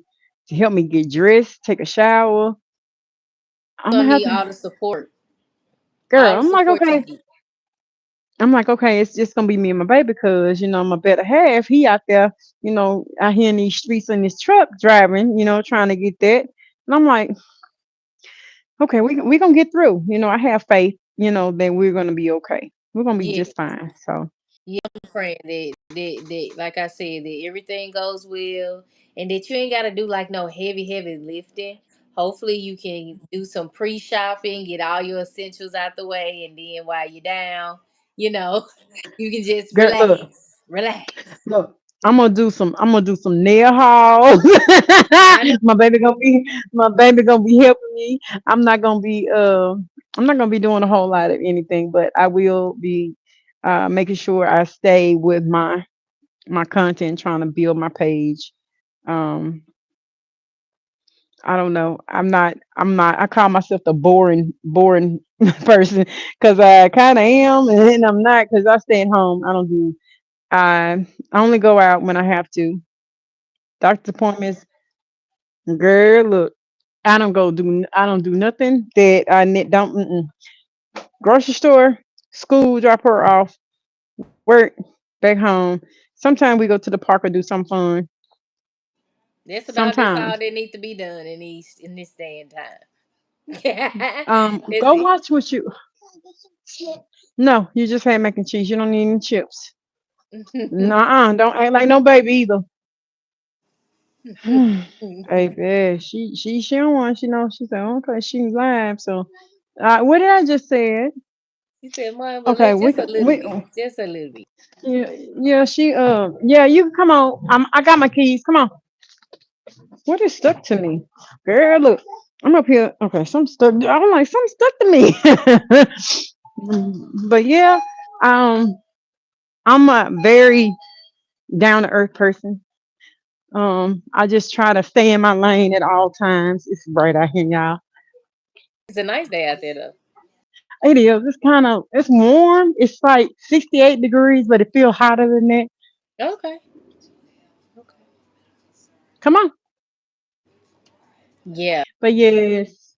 to help me get dressed, take a shower. I'm gonna gonna have need to, all girl. the I'm like, support you okay. get. I'm like, okay, it's just gonna be me and my baby because my better half, he out there, out here in these streets in this truck driving, trying to get that. And I'm like, okay, we gonna get through. I have faith, that we're gonna be okay. We're gonna be Yeah, just fine. So yeah, I'm praying that, like I said, that everything goes well and that you ain't got to do like no heavy lifting. Hopefully, you can do some pre shopping, get all your essentials out the way, and then while you're down, you know, you can just girl, look, relax. Relax. look, I'm gonna do some nail hauls. I know my baby gonna be helping me. I'm not gonna be I'm not gonna be doing a whole lot of anything, but I will be making sure I stay with my content, trying to build my page. Um I don't know. I'm not I call myself the boring person because I kind of am, and then I'm not because I stay at home. I only go out when I have to. Doctor's appointments, girl. Look, I don't do nothing that don't. Grocery store, school, drop her off, work, back home. Sometimes we go to the park or do some fun. that's all Sometimes, that needs to be done in this day and time. That's go it. watch what you. No, you just had mac and cheese. You don't need any chips. Nuh-uh, don't act like no baby either. Baby, she don't want. She said okay. She's live. So, what did I just say? She said, "Mom, but Okay, let's we just a can little bit, just a little bit." yeah, yeah, yeah, you come on. I got my keys. Come on. What is stuck to me? Girl, look. I'm up here. Okay, some stuck. I'm like, some stuck to me. But yeah, um, I'm a very down to earth person. I just try to stay in my lane at all times. It's bright out here, y'all. It's a nice day out there, though. It is. It's warm. It's like 68 degrees, but it feels hotter than that. Okay. Okay. Come on. Yeah. But yes,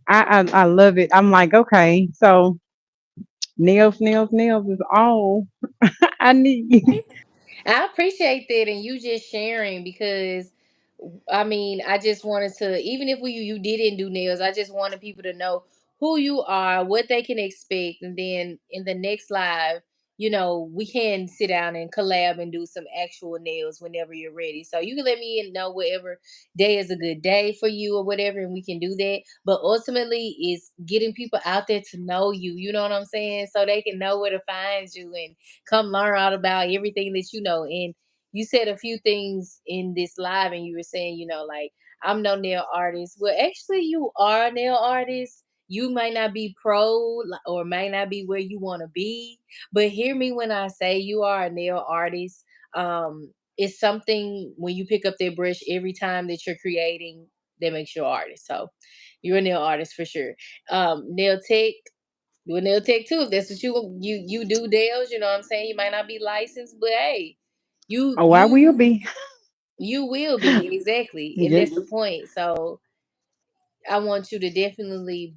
I love it. I'm like, okay, so nails is all I need. I appreciate that and you just sharing because I mean, I just wanted to even if you didn't do nails, I just wanted people to know who you are, what they can expect, and then in the next live, we can sit down and collab and do some actual nails whenever you're ready. So you can let me know whatever day is a good day for you or whatever, and we can do that. But ultimately, it's getting people out there to know you. You know what I'm saying? So they can know where to find you and come learn all about everything that you know. And you said a few things in this live, and you were saying, like, I'm no nail artist. Well, actually, you are a nail artist. You might not be pro or might not be where you want to be, but hear me when I say you are a nail artist. It's something when you pick up that brush every time that you're creating that makes you an artist. So you're a nail artist for sure. Nail tech, do a nail tech too. If that's what you do nails, you know what I'm saying? You might not be licensed, but hey, you Oh, I will you be. you will be exactly. And Yes. that's the point. So I want you to definitely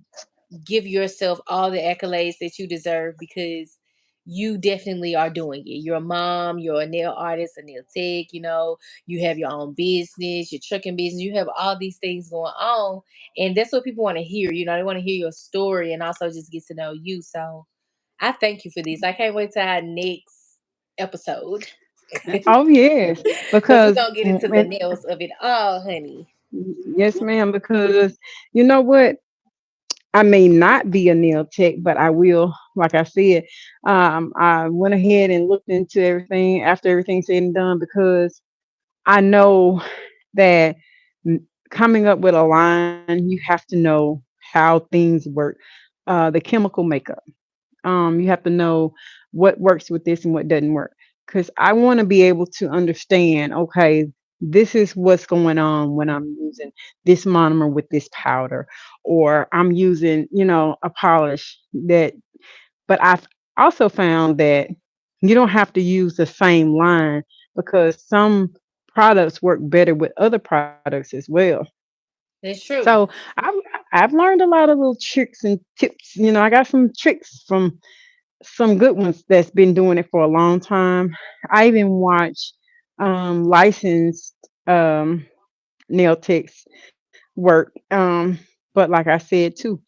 give yourself all the accolades that you deserve because you definitely are doing it. You're a mom, you're a nail artist, a nail tech, you have your own business, your trucking business, you have all these things going on. And that's what people want to hear. They want to hear your story and also just get to know you. So I thank you for this. I can't wait till our next episode. Oh yes, Because we're because going to get into the nails of it all, honey. yes, ma'am. Because you know what? I may not be a nail tech, but I will. Like I said, I went ahead and looked into everything after everything's said and done because I know that coming up with a line, you have to know how things work. The chemical makeup. You have to know what works with this and what doesn't work. Because I want to be able to understand, okay, this is what's going on when I'm using this monomer with this powder, or I'm using, a polish that. But I've also found that you don't have to use the same line because some products work better with other products as well. That's So true. I've learned a lot of little tricks and tips. I got some tricks from some good ones that's been doing it for a long time. I even watch licensed nail techs work. But like I said too,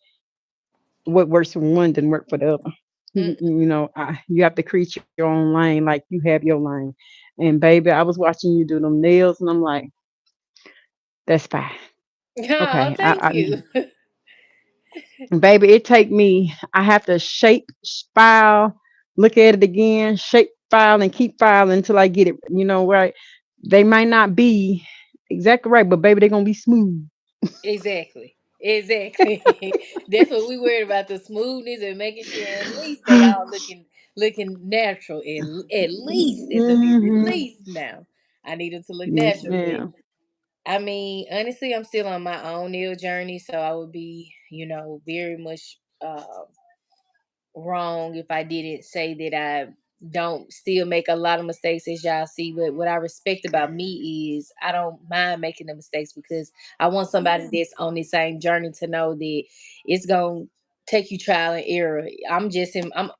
what works for one didn't work for the other. Mm. You have to create your own lane, like you have your lane. And baby, I was watching you do them nails, and I'm like, that's fine. Oh, Okay, thank you. baby, it take me. I have to shape, file, look at it again, shape, file, and keep filing until I get it. Right? They might not be exactly right, but baby, they're gonna be smooth. Exactly. Exactly. That's what we worried about, the smoothness and making sure at least they all looking natural. At least, at the very Hmm. least now. I need them to look Yes, natural. But ma'am. I mean, honestly, I'm still on my own nail journey, so I would be, very much wrong if I didn't say that I don't still make a lot of mistakes, as y'all see. But what I respect about me is I don't mind making the mistakes, because I want somebody that's on the same journey to know that it's gonna take you trial and error. I'm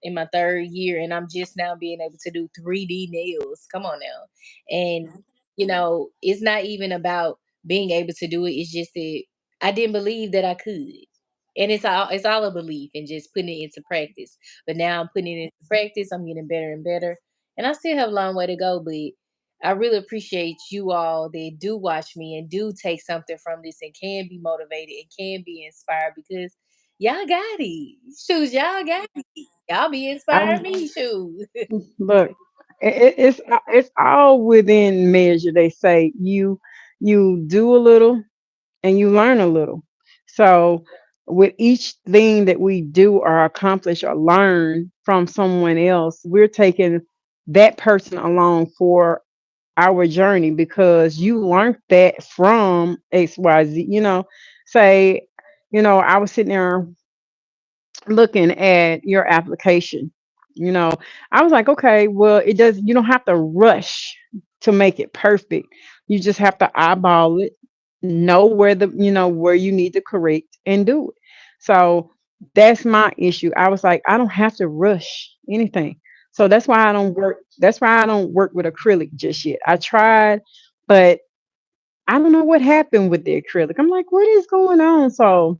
in my third year, and I'm just now being able to do 3D nails. Come on now. And it's not even about being able to do it. It's just that I didn't believe that I could. And it's all a belief and just putting it into practice. But now I'm putting it into practice. I'm getting better and better, and I still have a long way to go. But I really appreciate you all that do watch me and do take something from this and can be motivated and can be inspired, because y'all got it. Shoes, y'all got it. Y'all be inspiring I me. Shoes. look. It's all within measure. They say you do a little and you learn a little. So, with each thing that we do or accomplish or learn from someone else, we're taking that person along for our journey because you learned that from XYZ. Say, I was sitting there looking at your application. You know, I was like, okay, well, you don't have to rush to make it perfect. You just have to eyeball it, know where you need to correct and do it. So that's my issue. I was like, I don't have to rush anything. So that's why I don't work with acrylic just yet. I tried, but I don't know what happened with the acrylic. I'm like, what is going on? So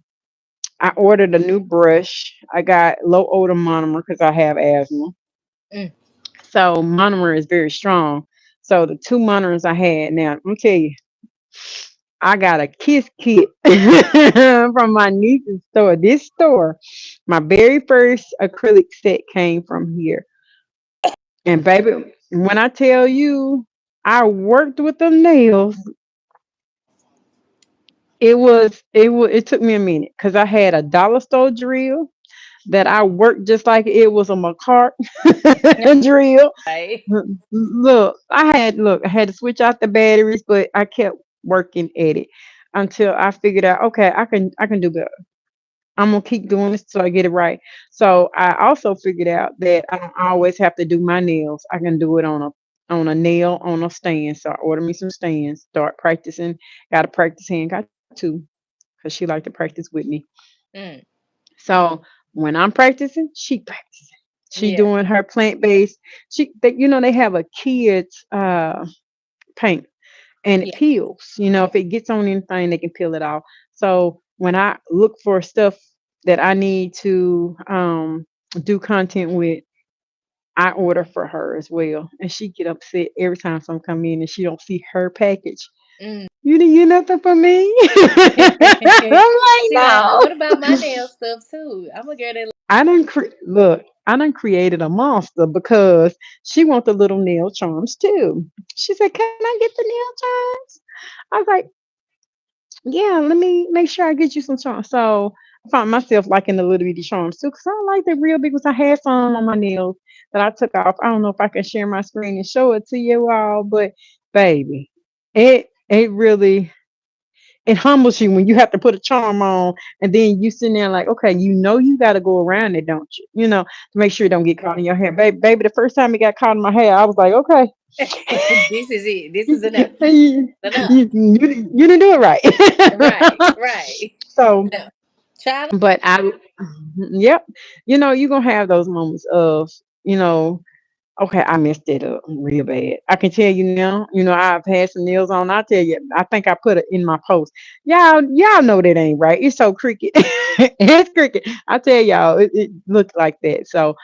I ordered a new brush. I got low odor monomer because I have asthma. Mm. So monomer is very strong. So the two monomers I had, now I'm tell you, I got a kiss kit from my niece's store. This store, my very first acrylic set came from here. And baby, when I tell you I worked with the nails, it took me a minute because I had a dollar store drill that I worked just like it was a McCart drill. Right. I had to switch out the batteries, but I kept working at it until I figured out, okay, I can do better. I'm gonna keep doing this till I get it right. So I also figured out that I don't always have to do my nails. I can do it on a nail on a stand. So I ordered me some stands, start practicing. Got a practice hand, got two, because she liked to practice with me. Mm. So when I'm practicing, she practicing. She Yeah. doing her plant based. They have a kids paint and it Yeah. peels. If it gets on anything, they can peel it off. So when I look for stuff that I need to do content with, I order for her as well, and she get upset every time some come in and she don't see her package. Mm. You didn't get nothing for me. I'm like, See, like, no. what about my nail stuff too? I'm a girl that. I didn't look. I done created a monster because she want the little nail charms too. She said, "Can I get the nail charms?" I was like, "Yeah, let me make sure I get you some charms." So I found myself liking the little bitty charms too, because I don't like the real big ones. I had some on my nails that I took off. I don't know if I can share my screen and show it to you all, but baby, it really it humbles you when you have to put a charm on and then you sitting there like, okay, you got to go around it, don't you? To make sure it don't get caught in your hair. Baby, the first time it got caught in my hair, I was like, okay, This is it. This is enough. you, Enough. you didn't do it Right. right. Right. So, No. Try. but yep, you're going to have those moments of, you know, okay, I messed it up real bad. I can tell you now, I've had some nails on. I'll tell you, I think I put it in my post. Y'all know that ain't right. It's so cricket. It's cricket. I tell y'all, it looked like that. So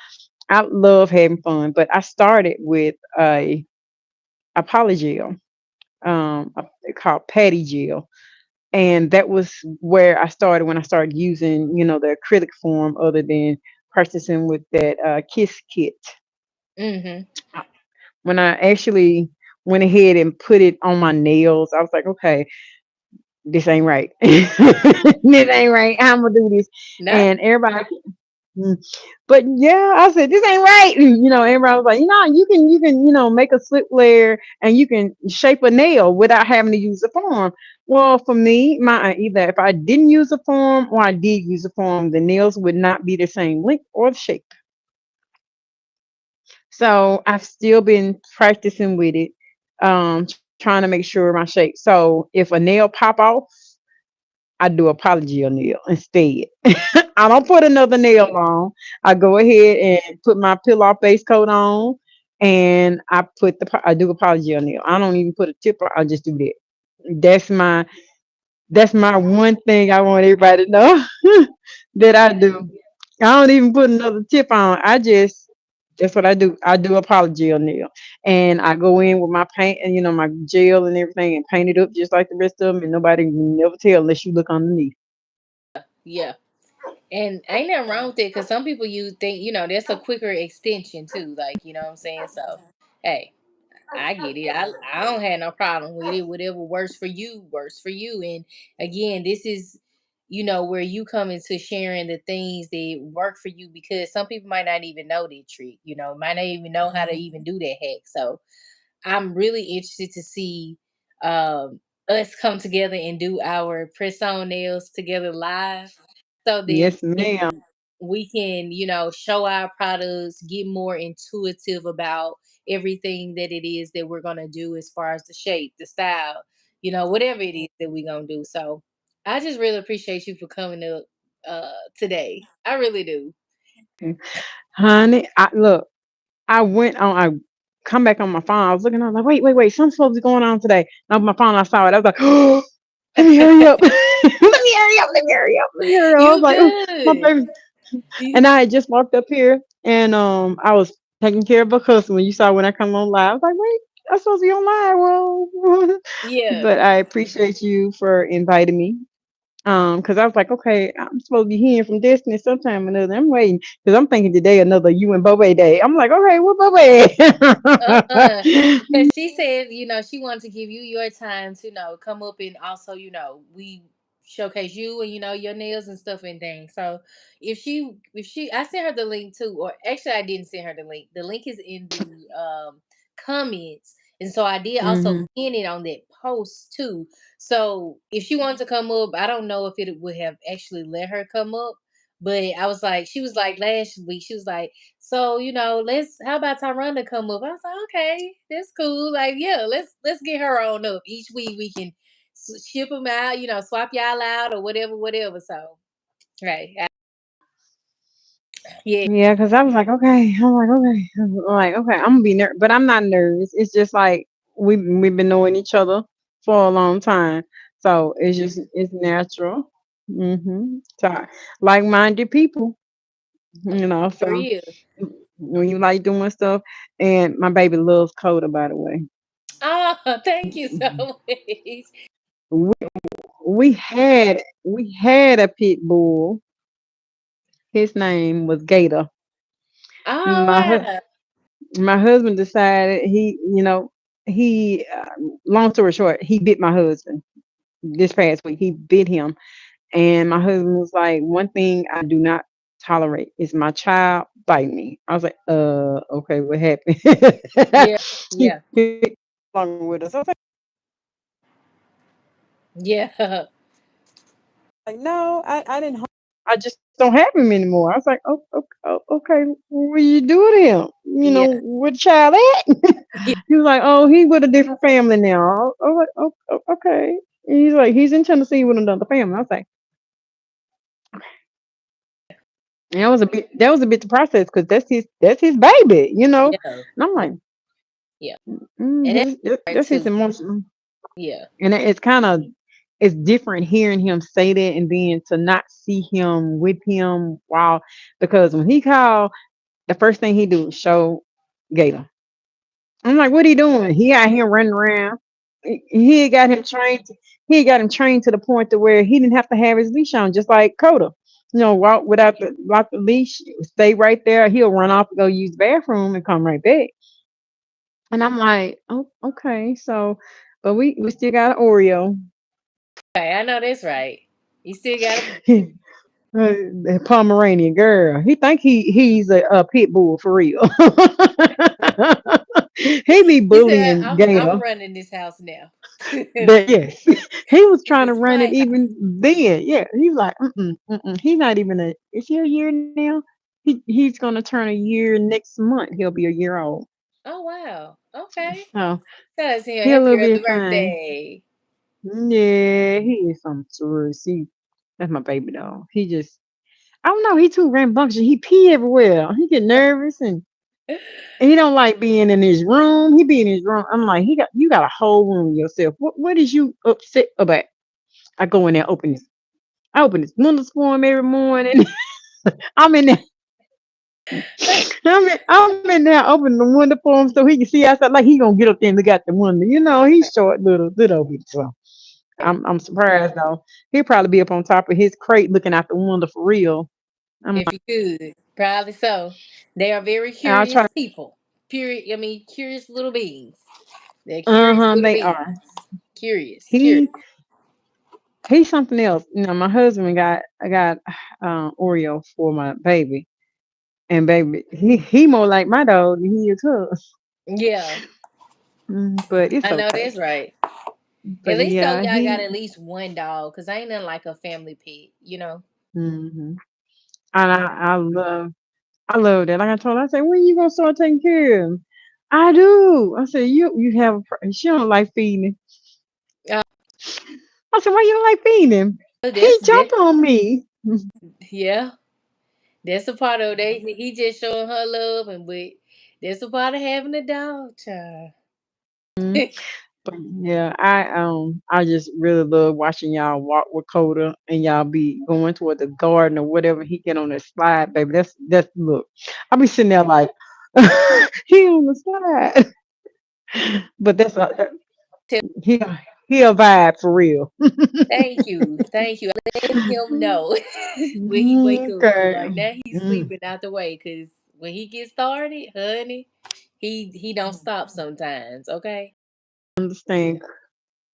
I love having fun. But I started with a poly gel, called patty gel. And that was where I started when I started using, the acrylic form other than purchasing with that Kiss kit. Mm-hmm. When I actually went ahead and put it on my nails, I was like, okay, this ain't right. This ain't right. I'm gonna do this. Not. And everybody, mm, but yeah, I said this ain't right. Everybody was like, you can, make a slip layer and you can shape a nail without having to use a form. Well, for me, my either if I didn't use a form or I did use a form, the nails would not be the same length or shape. So I've still been practicing with it, trying to make sure my shape. So if a nail pop off, I do a polygel nail instead. I don't put another nail on. I go ahead and put my peel off base coat on, and I do a polygel nail. I don't even put a tip on. I just do that. That's my that's my one thing I want everybody to know that I do. I don't even put another tip on. That's what I do. I do a polygel nail, and I go in with my paint and my gel and everything, and paint it up just like the rest of them, and nobody can never tell unless you look underneath. Yeah. And ain't nothing wrong with it because some people you think, that's a quicker extension too. Like, you know what I'm saying? So, hey, I get it. I don't have no problem with it. Whatever works for you. And again, this is, where you come into sharing the things that work for you because some people might not even know that trick, might not even know how to even do that hack. So I'm really interested to see us come together and do our press on nails together live so that Yes, ma'am. we can, show our products, get more intuitive about everything that it is that we're going to do as far as the shape, the style, whatever it is that we're going to do. So I just really appreciate you for coming up today. I really do. Honey, I went on. I come back on my phone. I was looking. I was like, wait. Something's supposed to be going on today. And I opened my phone. I saw it. I was like, oh, let me hurry up. Let me hurry up. Let me hurry up. Let me hurry up. I was You like, oh, my good. baby. You, And I had just walked up here, and I was taking care of a customer. You saw when I come on live. I was like, wait, I'm supposed to be on live. Well, yeah. but I appreciate you for inviting me. Because I was like, okay, I'm supposed to be hearing from Destiny sometime or another. I'm waiting because I'm thinking today another you and Bobe day. I'm like, okay, what Uh-uh. Bobe? Because she said, she wanted to give you your time to, come up and also, we showcase you and, your nails and stuff and things. So I sent her the link too, or actually I didn't send her the link. The link is in the comments. And so I did also Hmm. pin it on that post too. So if she wanted to come up, I don't know if it would have actually let her come up. But she was like last week, she was like, so, how about Tyranda come up? I was like, okay, that's cool. Like, yeah, let's get her on up. Each week we can ship them out, swap y'all out or whatever, whatever. So, right. Yeah, Yeah, because I was like, okay. I'm like, okay. I'm like, okay, I'm gonna be nervous, but I'm not nervous. It's just like we've been knowing each other for a long time, so it's natural. So like-minded people, for So real. when you like doing stuff, and my baby loves Coda, by the way. Oh, thank you so much. We, we had a pit bull. His name was Gator, Oh My hu- wow. my husband decided he long story short, he bit my husband this past week. He bit him, and my husband was like, "One thing I do not tolerate is my child bite me." I was like, okay, what happened?" Yeah. Yeah. He along with us. I was Yeah. like, "No, I didn't. I just don't have him anymore." I was like, "Oh, okay. What you do to him? Yeah. Where the child at?" He was like, "Oh, he with a different family now." I was like, "Oh, okay." And he's like, "He's in Tennessee with another family." I was like, and that was a bit to process because that's his baby, Yeah. And I'm like, Yeah. And that's hard that's his too. emotional, Yeah. and it's different hearing him say that and then to not see him with him while because when he called, the first thing he do was show Gator. I'm like, what he doing? He out here running around. He had got him trained. He had got him trained to the point to where he didn't have to have his leash on, just like Coda. Walk without the leash, stay right there. He'll run off and go use the bathroom and come right back. And I'm like, oh, okay. So, but we still got an Oreo. Okay, I know that's right. You still got to. The Pomeranian girl. He think he's a pit bull for real. He be He said, bullying I'm Gator. running this house now. That yes, he was This trying to is run it my house. even then. Yeah, he's like, he's not even a. Is he a year now? He's gonna turn a year next month. He'll be a year old. Oh wow. Okay. So Tell us here. he a Happy little early bit fine. birthday. Yeah, he is some serious. That's my baby dog. He just, I don't know. He too rambunctious. He pee everywhere. He get nervous and he don't like being in his room. He be in his room. I'm like, you got a whole room yourself. What is you upset about? I go in there, I open his windows for him every morning. I'm in there. I'm in there opening the window for him so he can see outside. Like he gonna get up there and look out the window. He's short, little bit. So I'm surprised though. He'll probably be up on top of his crate looking out the window for real. I'm If you could, probably so. They are very I'll curious try. people. Curious little beings. They're Uh curious huh. little They beings. are. Curious, curious. He he's something else. My husband got I got Oreo for my baby, and baby he more like my dog than he is hers. Yeah, But it's I know okay. that's right. At But least though, yeah, y'all got he. at least one dog, cause ain't nothing like a family pet, you know. hmm And I love that. Like I told her, I said, when you gonna start taking care of him? I do. I said, you have she don't like feeding him. Uh, I said, why you don't like feeding him? He that's jump that. on me. Yeah, that's a part of they. He just showing her love, and but that's a part of having a dog, child. But yeah, I just really love watching y'all walk with Coda and y'all be going toward the garden or whatever he get on the slide, baby. That's look. I be sitting there like he on the slide. But that's he he a vibe for real. Thank you, thank you. Let him know when he wake up. Be Okay. like, now he's Mm, sleeping out the way, cause when he gets started, honey, he don't stop sometimes. Okay. understand.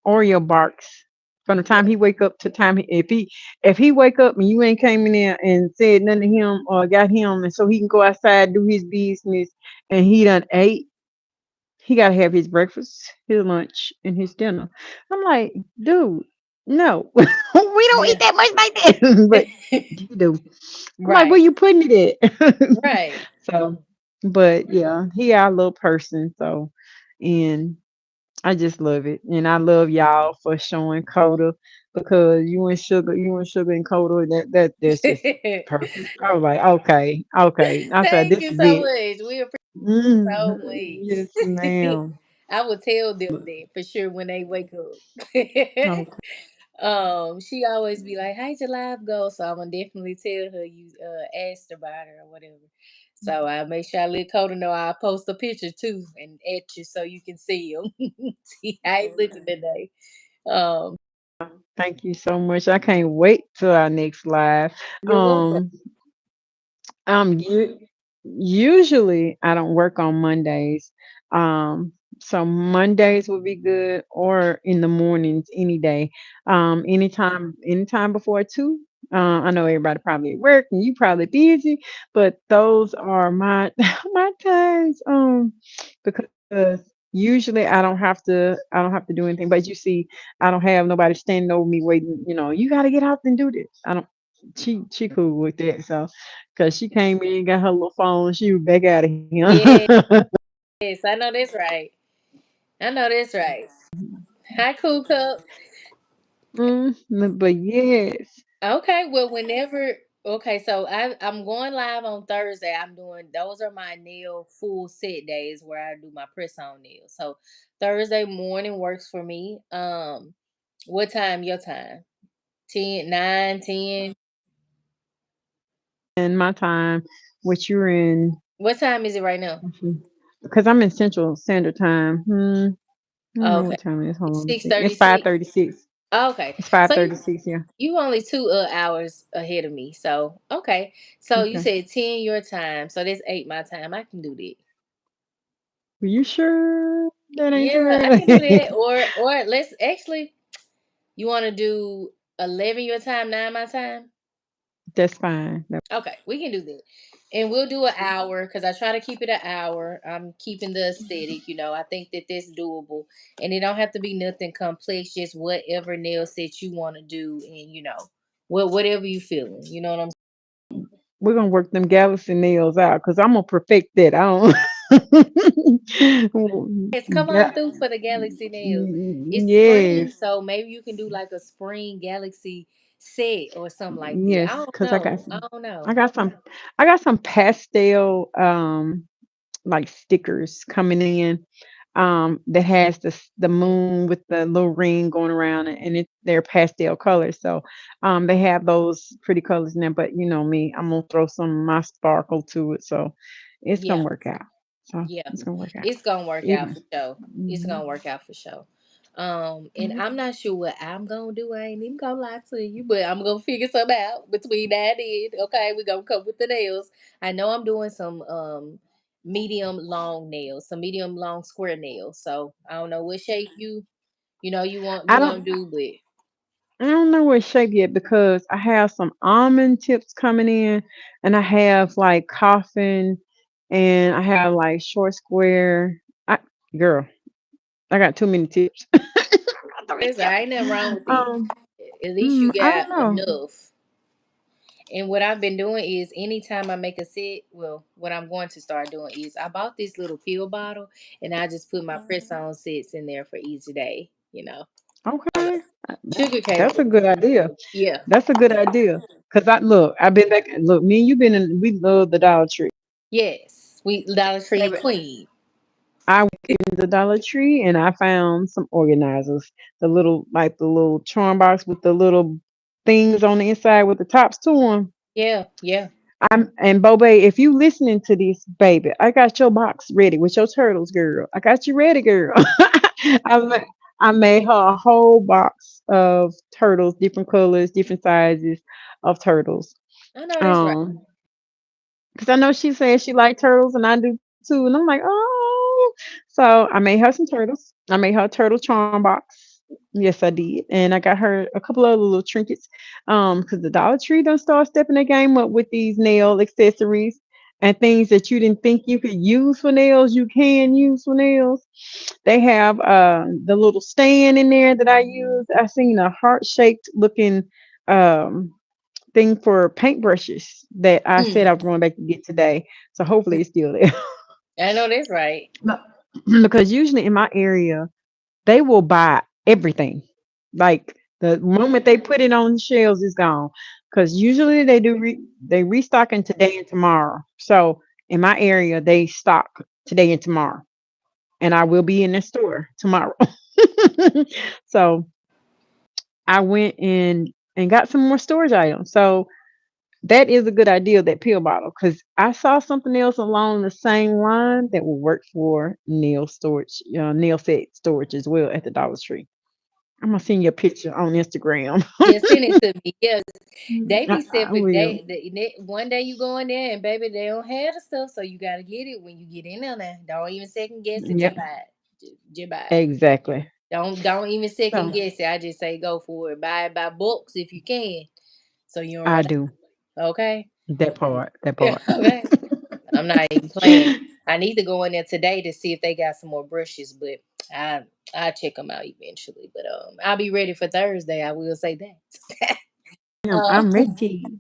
Oreo barks from the time Yeah. he wake up to time if he wake up and you ain't came in there and said nothing to him or got him and so he can go outside do his business and he done ate. He gotta have his breakfast, his lunch, and his dinner. I'm like, dude, no, we don't eat Yeah. that much like that, but you do. I'm like, where Right. you putting it at? Right. So, but yeah, he our little person. So, and I just love it, and I love y'all for showing Coda because you and Sugar and Coda that's just perfect. I was like, okay, okay. I said Thank this you is so it. much. We appreciate so Yes, much. ma'am. I will tell them that for sure when they wake up. Okay. She always be like, "How'd your life go?" So I'm gonna definitely tell her you asked about her or whatever. So I make sure I let Coda know I post a picture too and at you so you can see him. See how he looking today. Um, Thank you so much. I can't wait till our next live. you're welcome. Um, you. Usually I don't work on Mondays. Um, so Mondays would be good or in the mornings any day. Anytime before 2. I know everybody probably at work and you probably busy, but those are my my times. Because usually I don't have to do anything. But you see, I don't have nobody standing over me waiting, you gotta get out and do this. I don't she cool with that. So cause she came in, got her little phone, she was back out of here. Yes, I know that's right. I know that's right. Hi, Cool Cup. But yes, Okay, well, whenever. Okay, so I'm going live on Thursday. I'm doing those are my nail full set days where I do my press on nails. So Thursday morning works for me. What time? Your time? 10, 9, 10. in my time, which you're in, What time is it right now? because I'm in Central Standard Time. I don't know Okay, what time it is. Hold on, let me six see. thirty It's six. 5:36. Okay, It's so 5:36. Yeah. you only 2 hours ahead of me. So okay, so you Okay. said 10 your time, so that's 8 my time. I can do that. Are you sure that ain't too Yeah, I can do early? that. Or let's actually. You want to do 11 your time, 9 my time? That's fine. Okay, we can do that. And we'll do an hour because I try to keep it an hour. I'm keeping the aesthetic, I think that that's doable. And it don't have to be nothing complex, just whatever nail set you want to do and, whatever you feeling. You know what I'm saying? We're gonna work them galaxy nails out because I'm gonna perfect that. I don't. Yes, come on through for the Galaxy nails. It's spring, Yes, so maybe you can do like a spring Galaxy set or something like that. I yes, don't because I got know. I some. don't know. I got some. I got some pastel like stickers coming in that has the moon with the little ring going around it, and they're pastel colors. So they have those pretty colors in there. But you know me, I'm gonna throw some of my sparkle to it, so it's gonna Yeah. work out. So Yeah, it's gonna work out. it's gonna work It, out for sure. It's mhm. gonna work out for sure. And I'm not sure what I'm gonna do. I ain't even gonna lie to you, but I'm gonna figure something out between now and then. Okay, we're gonna come with the nails. I know I'm doing some medium long nails, some medium long square nails. So I don't know what shape you I want don't. to do, but I don't know what shape yet because I have some almond tips coming in, and I have like coffin, and I have like short square. Girl, I got too many tips. I got too many it's ain't nothing wrong tips. with it. At least you I don't got know. enough. And what I've been doing is anytime I make a set, well, what I'm going to start doing is I bought this little pill bottle and I just put my press on sets in there for each day. On a Okay, sugar that's a cane. good idea. Yeah. That's a good idea. Cause I've been back. Look, me and you been in. We love the Dollar Tree. Yes. We Dollar Tree Baby, Queen. I went in the Dollar Tree and I found some organizers. The little charm box with the little things on the inside with the tops to them. Yeah, yeah. And Bobe, if you listening to this, baby, I got your box ready with your turtles, girl. I got you ready, girl. I ma- I made her a whole box of turtles, different colors, different sizes of turtles. I know that's right. Um, because I know she said she liked turtles and I do too. And I'm like, oh. So I made her some turtles. I made her a turtle charm box. Yes, I did. And I got her a couple of little trinkets. Because the Dollar Tree done start stepping their game up with these nail accessories and things that you didn't think you could use for nails, you can use for nails. They have the little stand in there that I use. I seen a heart-shaped looking um thing for paintbrushes that I said I Mm, was going back to get today. So hopefully it's still there. I know that's right. No, because usually in my area, they will buy everything. Like the moment they put it on the shelves, it's gone. Because usually they restocking today and tomorrow. So in my area, they stock today and tomorrow, and I will be in the store tomorrow. So I went in and got some more storage items. So that is a good idea, that pill bottle, because I saw something else along the same line that will work for nail storage, nail set storage as well at the Dollar Tree. I'm gonna send you a picture on Instagram. Yeah, send it to me. Yeah, they be I separate. will. One day you go in there and baby, they don't have the stuff, so you gotta get it when you get in there. Now, don't even second guess it. Just Yep, buy it. Just buy it. exactly. Don't even second So guess it. I just say go for it. Buy it by books if you can, so you don't I run do out. Okay. that part. That Yeah. part. Okay. I'm not even playing. I need to go in there today to see if they got some more brushes, but I I check them out eventually. But I'll be ready for Thursday. I will say that. I'm uh, ready.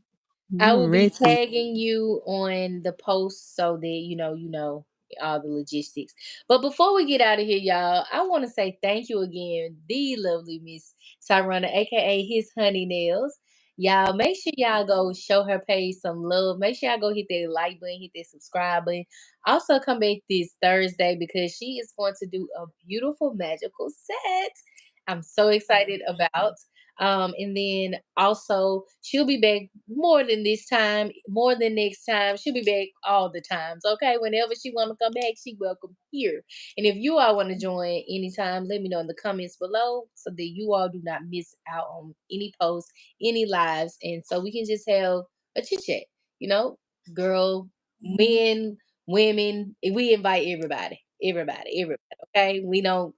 I I'm will be ready. tagging you on the post so that you know all the logistics. But before we get out of here, y'all, I want to say thank you again, the lovely Miss Tyrona, aka His Honey Nails. Y'all, make sure y'all go show her page some love. Make sure y'all go hit that like button, hit that subscribe button. Also, come back this Thursday because she is going to do a beautiful magical set. I'm so excited about. And then also she'll be back more than this time, more than next time. She'll be back all the times. Okay. Whenever she wanna come back, she welcome here. And if you all want to join anytime, let me know in the comments below so that you all do not miss out on any posts, any lives, and so we can just have a chit chat, you know, girl, men, women. We invite everybody. Everybody. Okay. We don't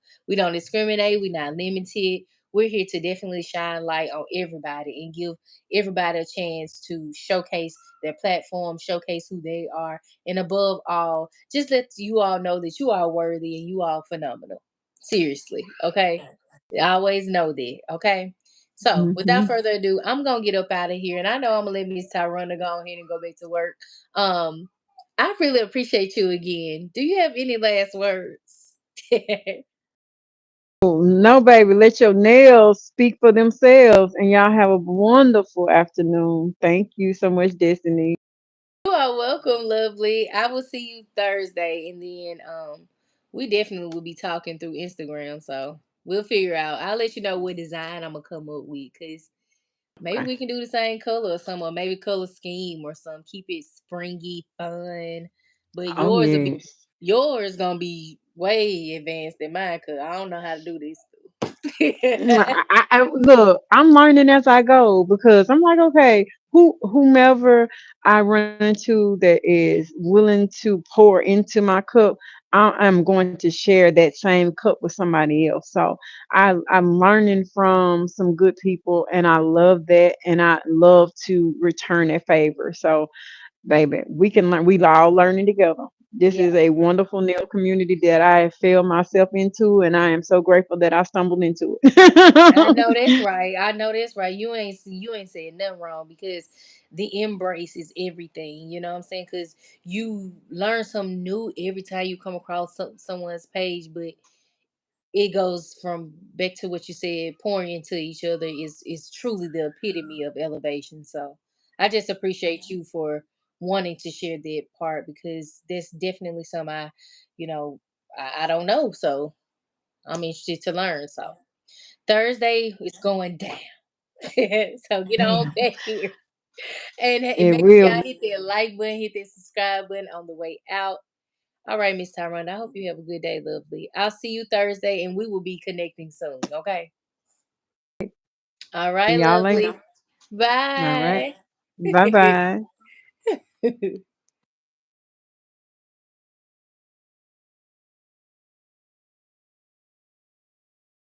discriminate, we're not limited. We're here to definitely shine light on everybody and give everybody a chance to showcase their platform, showcase who they are, and above all, just let you all know that you are worthy and you are phenomenal. Seriously, okay? Always know that, okay? So, without Hmm. further ado, I'm gonna get up out of here, and I know I'm gonna let Miss Tyrona go ahead and go back to work. Um, I really appreciate you again. Do you have any last words? Oh, no, baby, let your nails speak for themselves, and y'all have a wonderful afternoon. Thank you so much, Destiny. You are welcome, lovely. I will see you Thursday, and then we definitely will be talking through Instagram. So we'll figure out. I'll let you know what design I'm gonna come up with, cause maybe Okay. we can do the same color or something, or maybe color scheme or something. Keep it springy, fun. But Oh yes. yours gonna be way advanced than mine, cause I don't know how to do this. Look, I'm learning as I go because I'm like, okay, whomever I run into that is willing to pour into my cup, I'm going to share that same cup with somebody else. So I'm learning from some good people, and I love that, and I love to return that favor. So baby, we can learn. We all learning together. This Yeah. is a wonderful nail community that I fell myself into, and I am so grateful that I stumbled into I it. know that's right. I know that's right. You ain't saying nothing wrong because the embrace is everything. You know what I'm saying? Because you learn something new every time you come across someone's page, but it goes from back to what you said. Pouring into each other is truly the epitome of elevation. So I just appreciate you for wanting to share that part because that's definitely something you know, I don't know. So I'm interested to learn. So Thursday is going down. So get on back here and It make sure will. y'all hit that like button, hit that subscribe button on the way out. All right, Miss Tyrone. I hope you have a good day, lovely. I'll see you Thursday and we will be connecting soon. Okay. All right, See y'all lovely. later. All right. Bye. Bye bye.